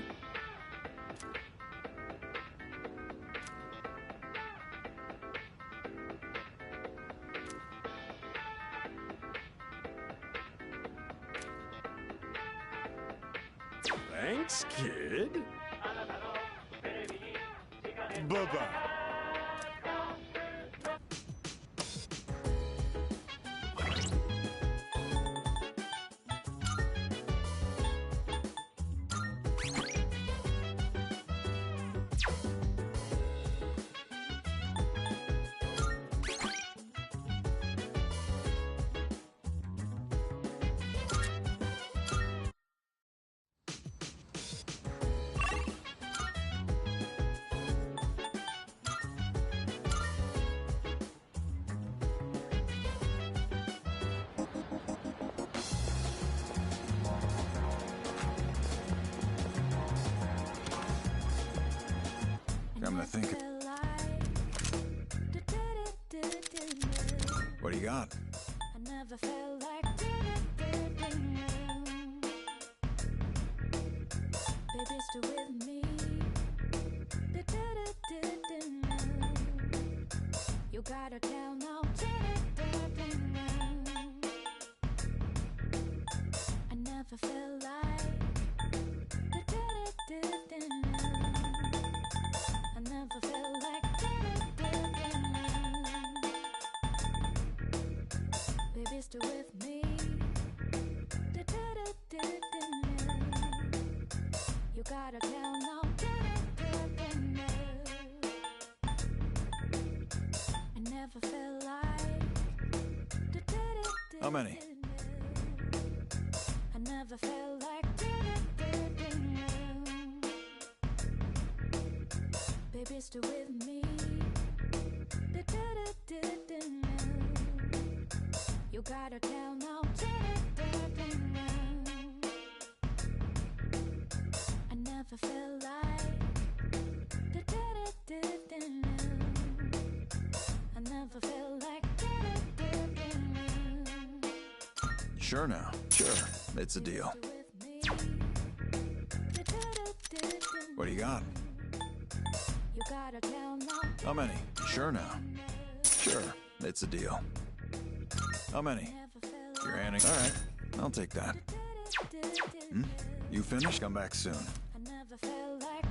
[SPEAKER 3] Thanks, kid. Bye-bye. Come to think of... What do you got?
[SPEAKER 4] I never felt like baby, still with me. You gotta tell now. I never felt like I never felt like baby, still with me. You gotta tell no. I never felt like
[SPEAKER 3] How many?
[SPEAKER 4] I never felt like baby, still with me. You gotta tell no. I never felt like I never felt like
[SPEAKER 3] Sure now. Sure. It's a deal. What do you got?
[SPEAKER 4] you gotta tell no.
[SPEAKER 3] How many? Sure now. Sure. It's a deal. How many? You're handing... All right. I'll take that. Hmm? You finished? Come back soon.
[SPEAKER 4] I never felt like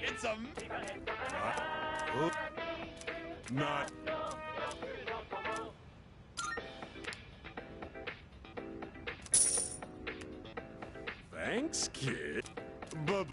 [SPEAKER 3] It's a... Not... Thanks, kid. Bub...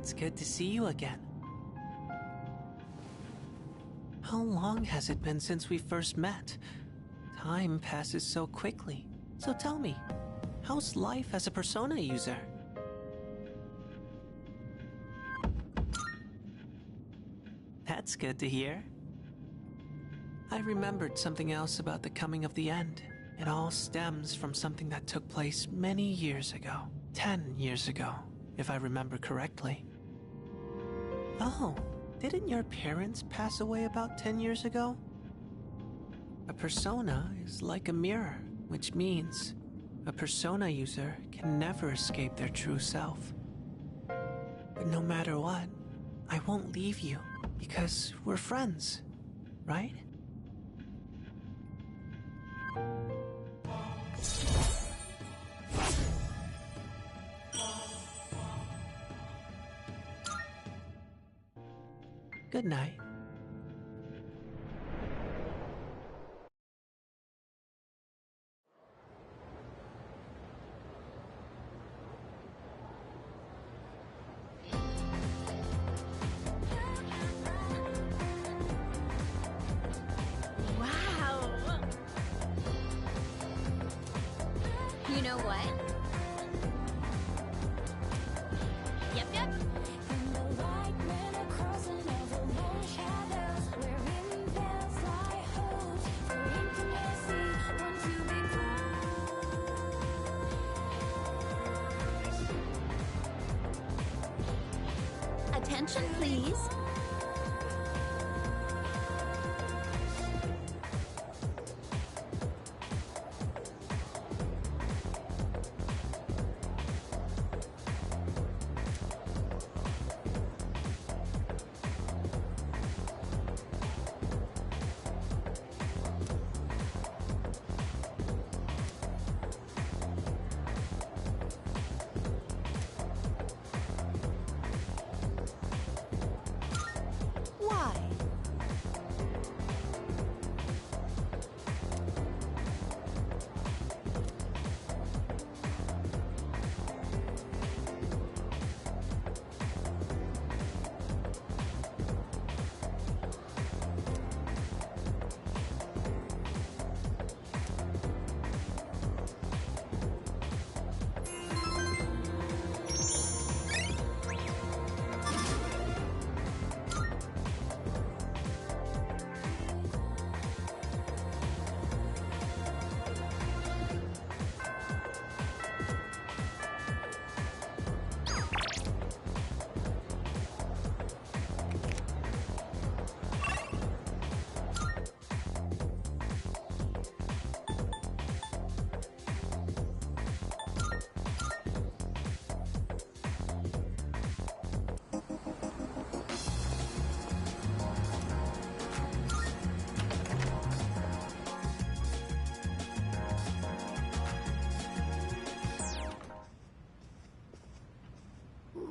[SPEAKER 16] It's good to see you again. How long has it been since we first met? Time passes so quickly. So tell me, how's life as a Persona user? That's good to hear. I remembered something else about the coming of the end. It all stems from something that took place many years ago. 10 years ago, if I remember correctly. Oh, didn't your parents pass away about 10 years ago? A persona is like a mirror, which means a persona user can never escape their true self. But no matter what, I won't leave you, because we're friends, right? Good night.
[SPEAKER 15] Wow! You know what? Yep, yep. Attention, please. Why?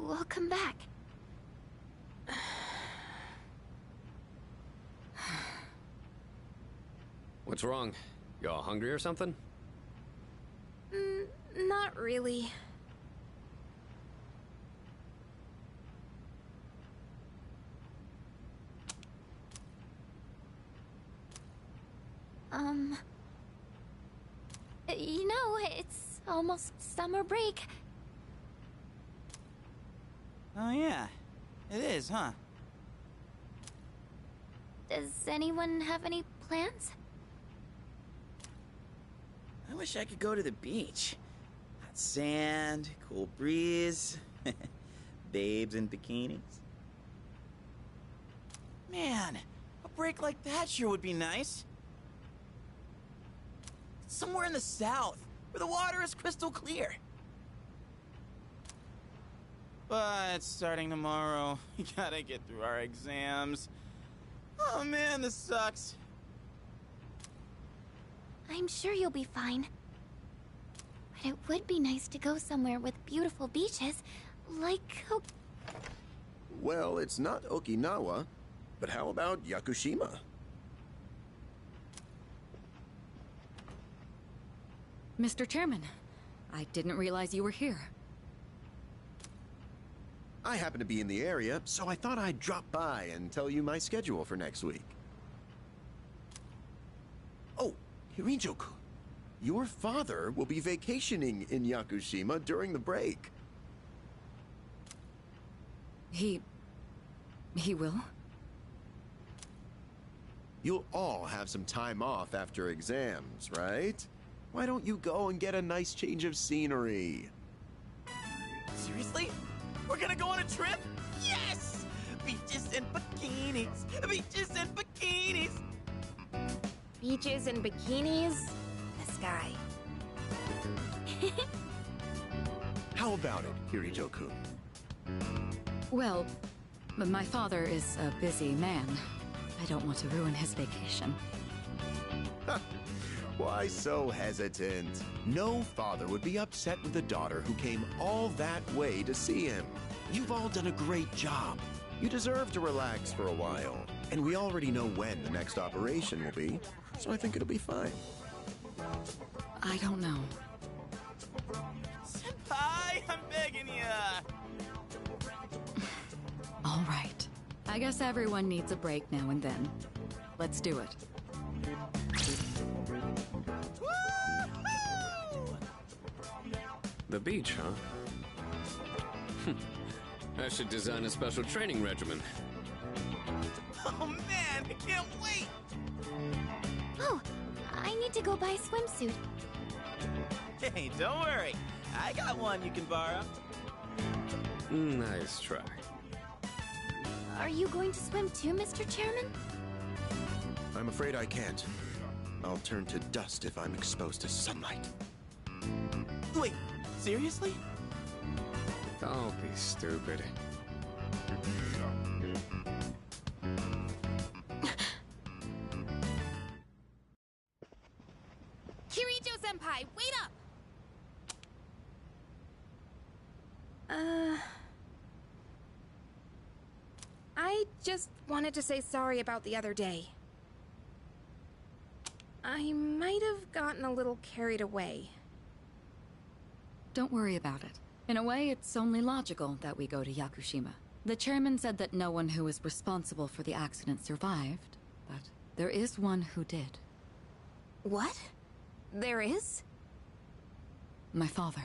[SPEAKER 15] Welcome back.
[SPEAKER 8] What's wrong? You all hungry or something?
[SPEAKER 11] Not really.
[SPEAKER 15] You know, it's almost summer break.
[SPEAKER 14] Oh yeah, it is, huh?
[SPEAKER 15] Does anyone have any plans?
[SPEAKER 14] I wish I could go to the beach. Hot sand, cool breeze, babes in bikinis. Man, a break like that sure would be nice. Somewhere in the south, where the water is crystal clear. But starting tomorrow, we gotta get through our exams. Oh man, this sucks.
[SPEAKER 15] I'm sure you'll be fine. But it would be nice to go somewhere with beautiful beaches, like...
[SPEAKER 12] Well, it's not Okinawa, but how about Yakushima?
[SPEAKER 7] Mr. Chairman, I didn't realize you were here.
[SPEAKER 12] I happen to be in the area, so I thought I'd drop by and tell you my schedule for next week. Oh, Hirijo-kun, your father will be vacationing in Yakushima during the break.
[SPEAKER 7] He will?
[SPEAKER 12] You'll all have some time off after exams, right? Why don't you go and get a nice change of scenery?
[SPEAKER 10] Seriously? We're gonna go on a trip? Yes! Beaches and bikinis! Beaches and bikinis!
[SPEAKER 11] Beaches and bikinis? This guy.
[SPEAKER 12] How about it, Hirijo-kun?
[SPEAKER 7] Well, my father is a busy man. I don't want to ruin his vacation.
[SPEAKER 12] Why so hesitant? No father would be upset with a daughter who came all that way to see him. You've all done a great job. You deserve to relax for a while. And we already know when the next operation will be, so I think it'll be fine.
[SPEAKER 7] I don't know.
[SPEAKER 10] Senpai, I'm begging ya!
[SPEAKER 7] All right. I guess everyone needs a break now and then. Let's do it.
[SPEAKER 8] The beach, huh? I should design a special training regimen.
[SPEAKER 10] Oh man, I can't wait!
[SPEAKER 15] Oh, I need to go buy a swimsuit.
[SPEAKER 10] Hey, don't worry. I got one you can borrow.
[SPEAKER 8] Nice try.
[SPEAKER 15] Are you going to swim too, Mr. Chairman?
[SPEAKER 12] I'm afraid I can't. I'll turn to dust if I'm exposed to sunlight.
[SPEAKER 10] Wait, seriously?
[SPEAKER 8] Don't be stupid.
[SPEAKER 11] Kirito-senpai, wait up! I just wanted to say sorry about the other day. I might have gotten a little carried away.
[SPEAKER 7] Don't worry about it. In a way, it's only logical that we go to Yakushima. The chairman said that no one who was responsible for the accident survived, but there is one who did.
[SPEAKER 11] What? There is?
[SPEAKER 7] My father.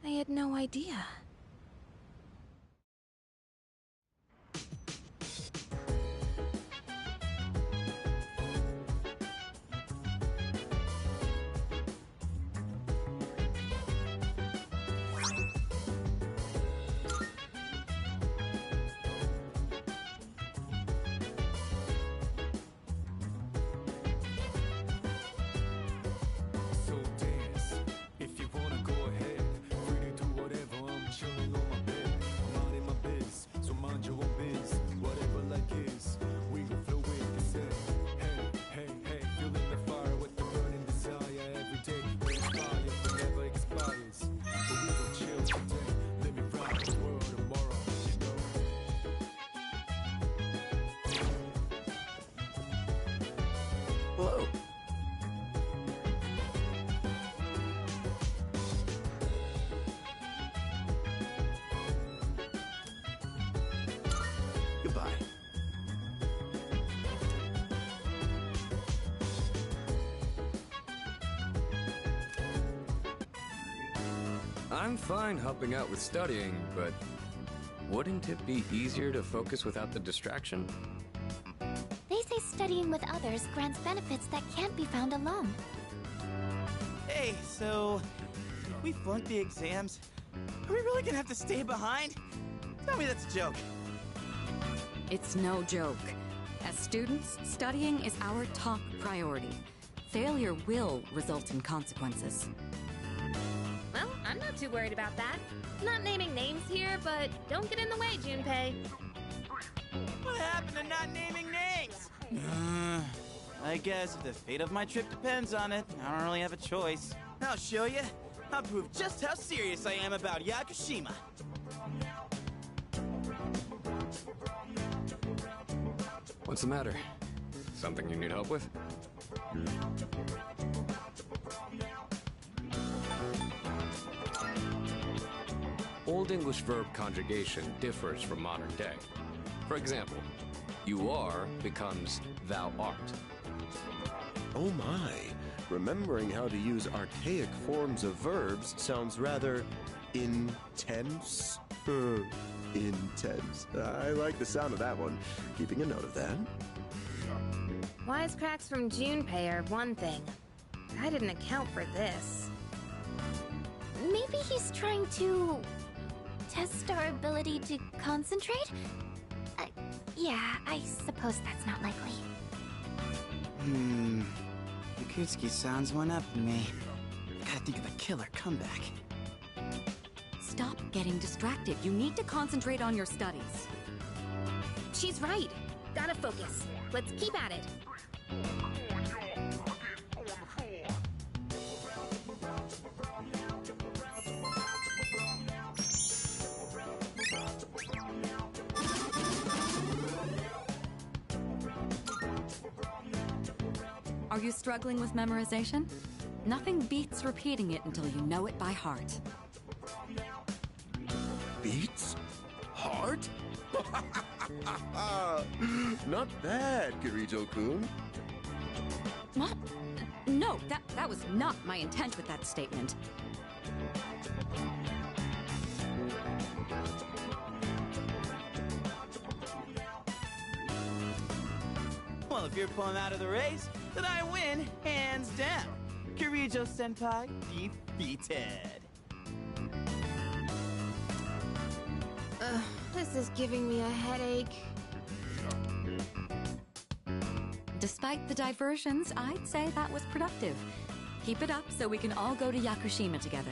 [SPEAKER 11] I had no idea.
[SPEAKER 5] So dance, if you wanna go ahead. Free to do whatever, I'm chilling on my bed. I'm out in my biz, so mind your own biz. Whatever like is, we gon' flow with the set. Hey, hey, hey, feeling the fire with the burning desire every day. We inspire, but never expires. But we gon' chill today. Let me rock the world tomorrow, you know.
[SPEAKER 12] Hello. Goodbye.
[SPEAKER 8] I'm fine helping out with studying, but wouldn't it be easier to focus without the distraction?
[SPEAKER 15] They say studying with others grants benefits that can't be found alone.
[SPEAKER 10] Hey, so if we flunk the exams, are we really gonna have to stay behind? Tell me that's a joke.
[SPEAKER 7] It's no joke. As students, studying is our top priority. Failure will result in consequences.
[SPEAKER 11] Well, I'm not too worried about that. Not naming names here, but don't get in the way, Junpei.
[SPEAKER 10] What happened to not naming names? I guess if the fate of my trip depends on it, I don't really have a choice. I'll show you. I'll prove just how serious I am about Yakushima.
[SPEAKER 8] What's the matter? Something you need help with? Old English verb conjugation differs from modern day. For example, you are becomes thou art.
[SPEAKER 12] Oh my. Remembering how to use archaic forms of verbs sounds rather intense. Intense. I like the sound of that one. Keeping a note of that.
[SPEAKER 11] Wisecracks from Junpei are one thing. I didn't account for this.
[SPEAKER 15] Maybe he's trying to test our ability to concentrate? Yeah, I suppose that's not likely.
[SPEAKER 14] Yakutsuki sounds one up to me. Gotta think of a killer comeback.
[SPEAKER 7] Stop getting distracted. You need to concentrate on your studies.
[SPEAKER 11] She's right. Gotta focus. Let's keep at it.
[SPEAKER 7] Are you struggling with memorization? Nothing beats repeating it until you know it by heart.
[SPEAKER 12] Beats? Heart? Not bad, Kirijo-kun.
[SPEAKER 7] What? No, that was not my intent with that statement.
[SPEAKER 10] Well, if you're pulling out of the race, then I win, hands down. Kirijo-senpai defeated.
[SPEAKER 11] This is giving me a headache.
[SPEAKER 7] Despite the diversions, I'd say that was productive. Keep it up so we can all go to Yakushima together.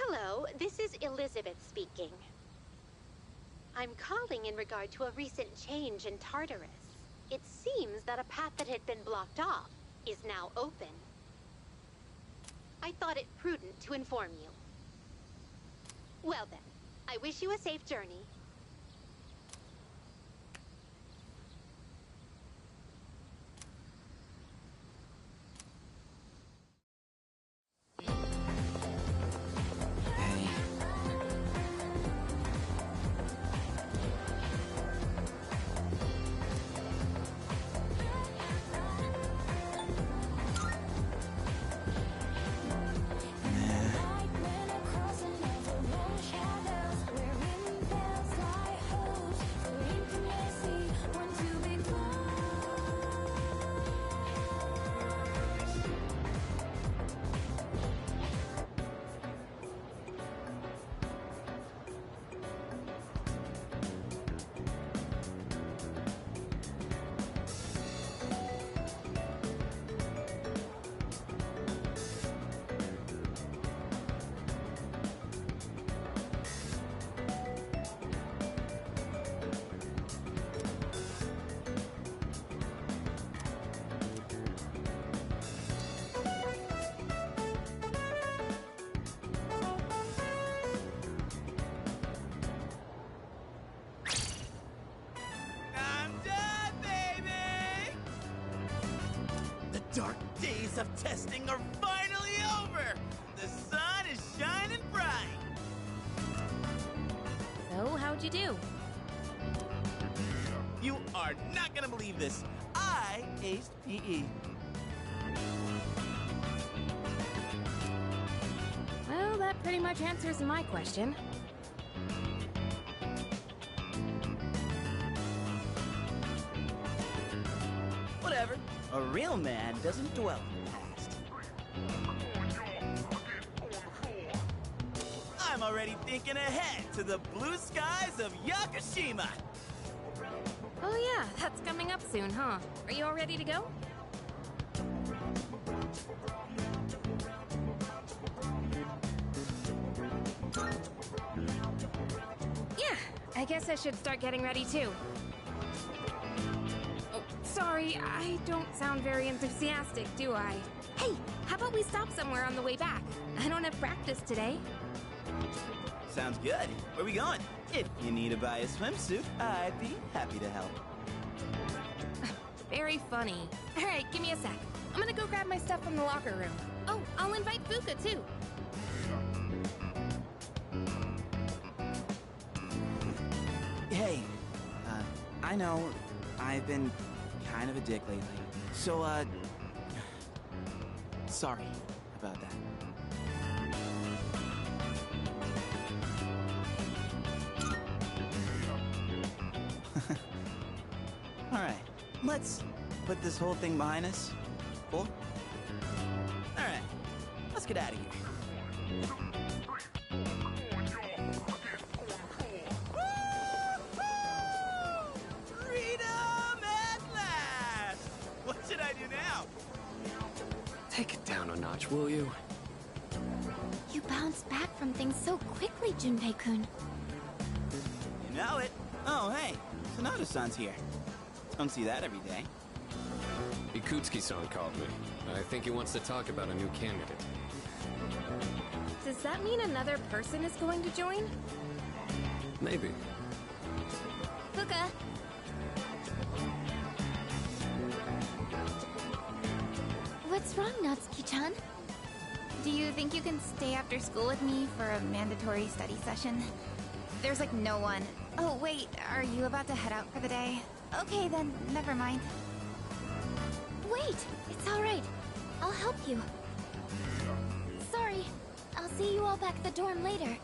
[SPEAKER 1] Hello, this is Elizabeth speaking. I'm calling in regard to a recent change in Tartarus. It seems that a path that had been blocked off is now open. I thought it prudent to inform you. Well then, I wish you a safe journey.
[SPEAKER 10] dark days of testing are finally over! The sun is shining bright!
[SPEAKER 11] So, how'd you do?
[SPEAKER 10] You are not gonna believe this. I aced PE.
[SPEAKER 11] Well, that pretty much answers my question.
[SPEAKER 10] Whatever. A real man doesn't dwell in the past. I'm already thinking ahead to the blue skies of Yakushima.
[SPEAKER 11] Oh yeah, that's coming up soon, huh? Are you all ready to go? Yeah, I guess I should start getting ready too. Oh, sorry, I don't sound very enthusiastic, do I? Hey, how about we stop somewhere on the way back? I don't have practice today.
[SPEAKER 10] Sounds good. Where we going? If you need to buy a swimsuit, I'd be happy to help.
[SPEAKER 11] Very funny. All right, give me a sec. I'm gonna go grab my stuff from the locker room. Oh, I'll invite Fuka too.
[SPEAKER 10] Hey, I know I've been kind of a dick lately. So, sorry about that. Alright, let's put this whole thing behind us. Cool? Alright, let's get out of here. Freedom at last! What should I do now?
[SPEAKER 8] Take it down a notch, will you?
[SPEAKER 15] You bounce back from things so quickly, Junpei-kun.
[SPEAKER 10] You know it. Oh, hey, Sonata-san's here. Don't see that every day.
[SPEAKER 8] Ikutsuki-san called me. I think he wants to talk about a new candidate.
[SPEAKER 11] Does that mean another person is going to join?
[SPEAKER 8] Maybe.
[SPEAKER 15] Fuka! What's wrong, Natsuki-chan?
[SPEAKER 17] Do you think you can stay after school with me for a mandatory study session? There's like no one. Oh, wait, are you about to head out for the day? Okay, then, never mind.
[SPEAKER 15] Wait! It's alright. I'll help you. Sorry. I'll see you all back at the dorm later.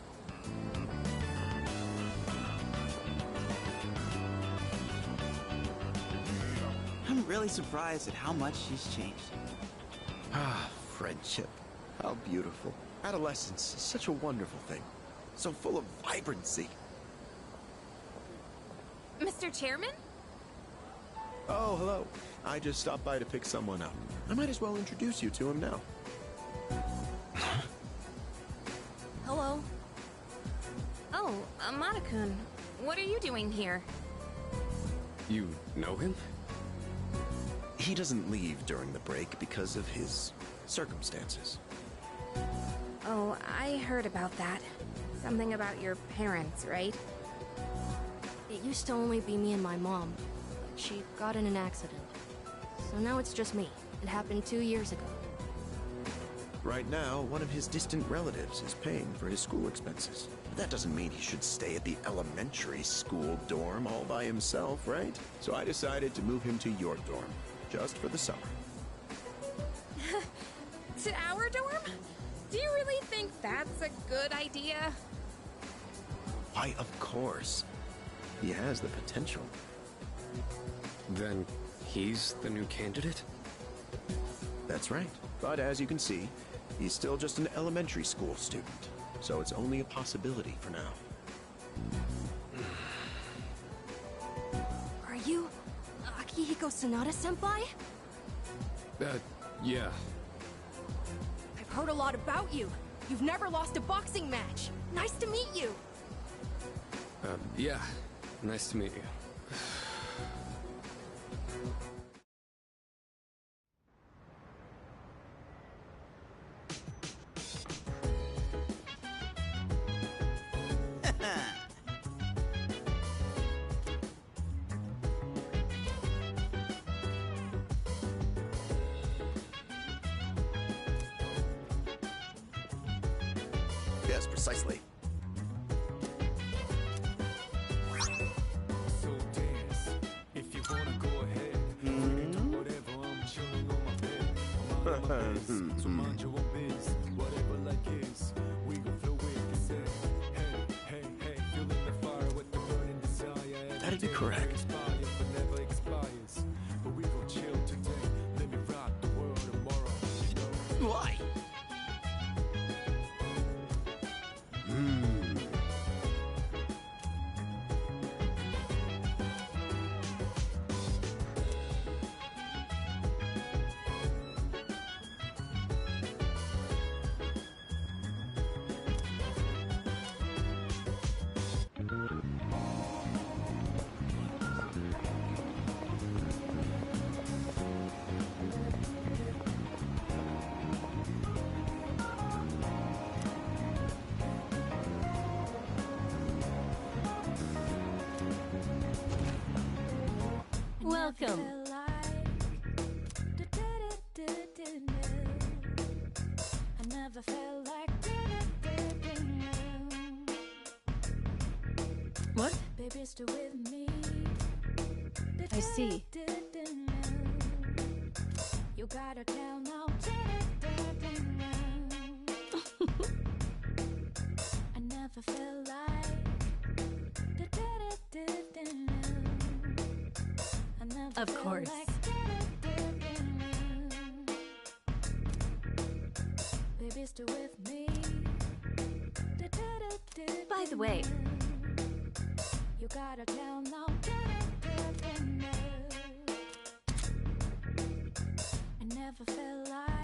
[SPEAKER 10] I'm really surprised at how much she's changed.
[SPEAKER 12] Ah, friendship. How beautiful. Adolescence is such a wonderful thing. So full of vibrancy.
[SPEAKER 11] Mr. Chairman?
[SPEAKER 12] Oh, hello. I just stopped by to pick someone up. I might as well introduce you to him now.
[SPEAKER 11] Hello. Oh, Amada-kun, what are you doing here?
[SPEAKER 8] You know him?
[SPEAKER 12] He doesn't leave during the break because of his circumstances.
[SPEAKER 11] Oh, I heard about that. Something about your parents, right?
[SPEAKER 18] It used to only be me and my mom, but she got in an accident. So now it's just me. It happened 2 years ago.
[SPEAKER 12] Right now, one of his distant relatives is paying for his school expenses. But that doesn't mean he should stay at the elementary school dorm all by himself, right? So I decided to move him to your dorm, just for the summer.
[SPEAKER 11] To our dorm? Do you really think that's a good idea?
[SPEAKER 12] Why, of course. He has the potential.
[SPEAKER 8] Then he's the new candidate?
[SPEAKER 12] That's right. But as you can see, he's still just an elementary school student. So it's only a possibility for now.
[SPEAKER 18] Are you Akihiko Sanada-senpai?
[SPEAKER 8] Yeah.
[SPEAKER 18] I've heard a lot about you. You've never lost a boxing match. Nice to meet you.
[SPEAKER 8] Yeah. Nice to meet you.
[SPEAKER 12] Yes, precisely.
[SPEAKER 5] So dance. If you wanna go ahead, do whatever. I'm chilling on my bed. I'm out of my biz, so mind your own biz. Whatever like is, we gon' flow with the say. Hey, hey, hey, feeling the fire with the burning desire.
[SPEAKER 12] That'd be correct.
[SPEAKER 5] Expire, but never expires. But we gon' chill today. Let me rock the world tomorrow. You know?
[SPEAKER 14] Why?
[SPEAKER 19] Welcome.
[SPEAKER 4] I never felt like
[SPEAKER 19] What?
[SPEAKER 4] baby, still with me.
[SPEAKER 19] I see.
[SPEAKER 4] You gotta tell now. I never felt like I never
[SPEAKER 19] Of
[SPEAKER 4] felt
[SPEAKER 19] course.
[SPEAKER 4] like baby, still with me.
[SPEAKER 19] By the way,
[SPEAKER 4] You gotta tell now. I never felt like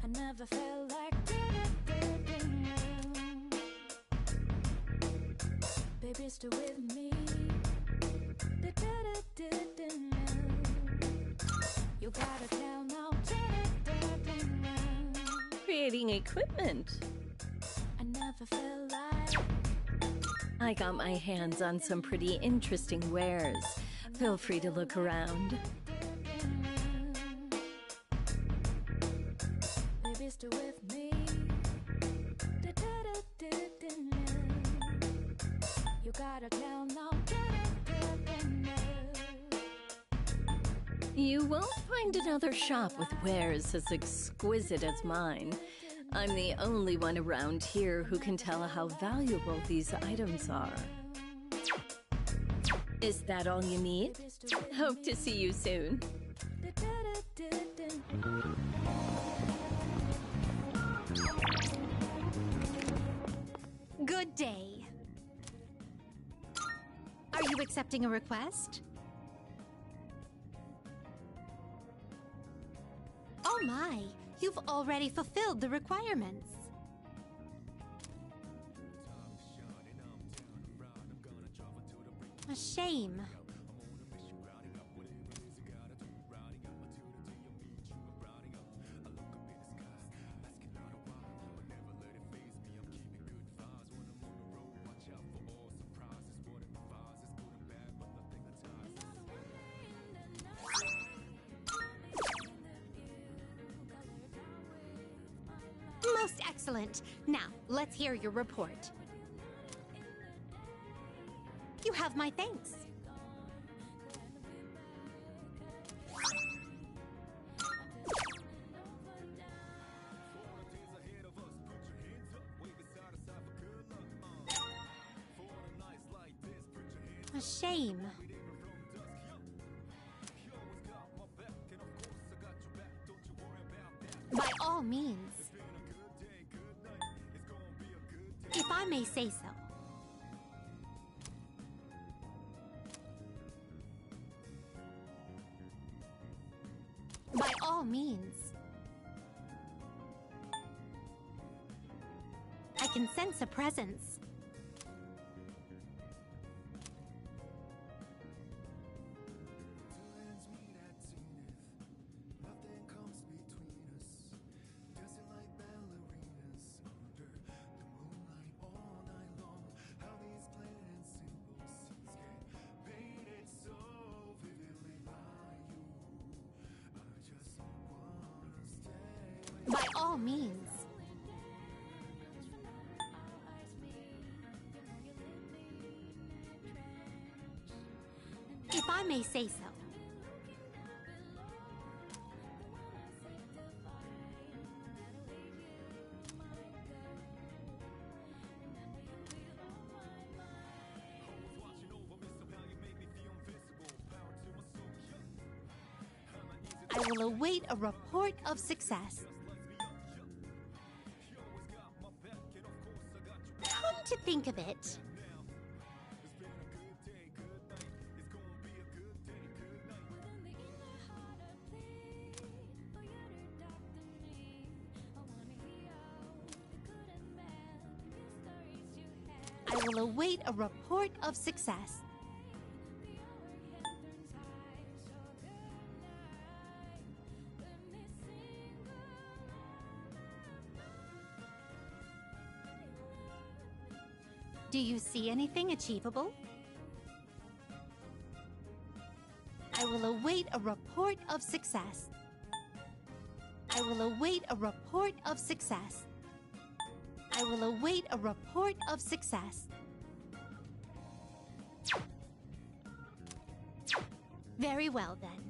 [SPEAKER 4] I never felt like baby, still with me. You gotta tell now.
[SPEAKER 19] creating equipment.
[SPEAKER 4] I never felt like
[SPEAKER 19] I got my hands on some pretty interesting wares. Feel free to look around.
[SPEAKER 4] baby, still with me. You gotta tell now.
[SPEAKER 19] You won't find another shop with wares as exquisite as mine. I'm the only one around here who can tell how valuable these items are. Is that all you need? Hope to see you soon.
[SPEAKER 1] Good day. Are you accepting a request? Oh my, you've already fulfilled the requirements. A shame. Most excellent. Now, let's hear your report. You have my thanks. A shame. By all means. If I may say so. By all means. I can sense a presence. all means. If I may say so. I will await a report of success. Come to think of it, I will await a report of success. Do you see anything achievable? I will await a report of success. I will await a report of success. I will await a report of success. Very well then.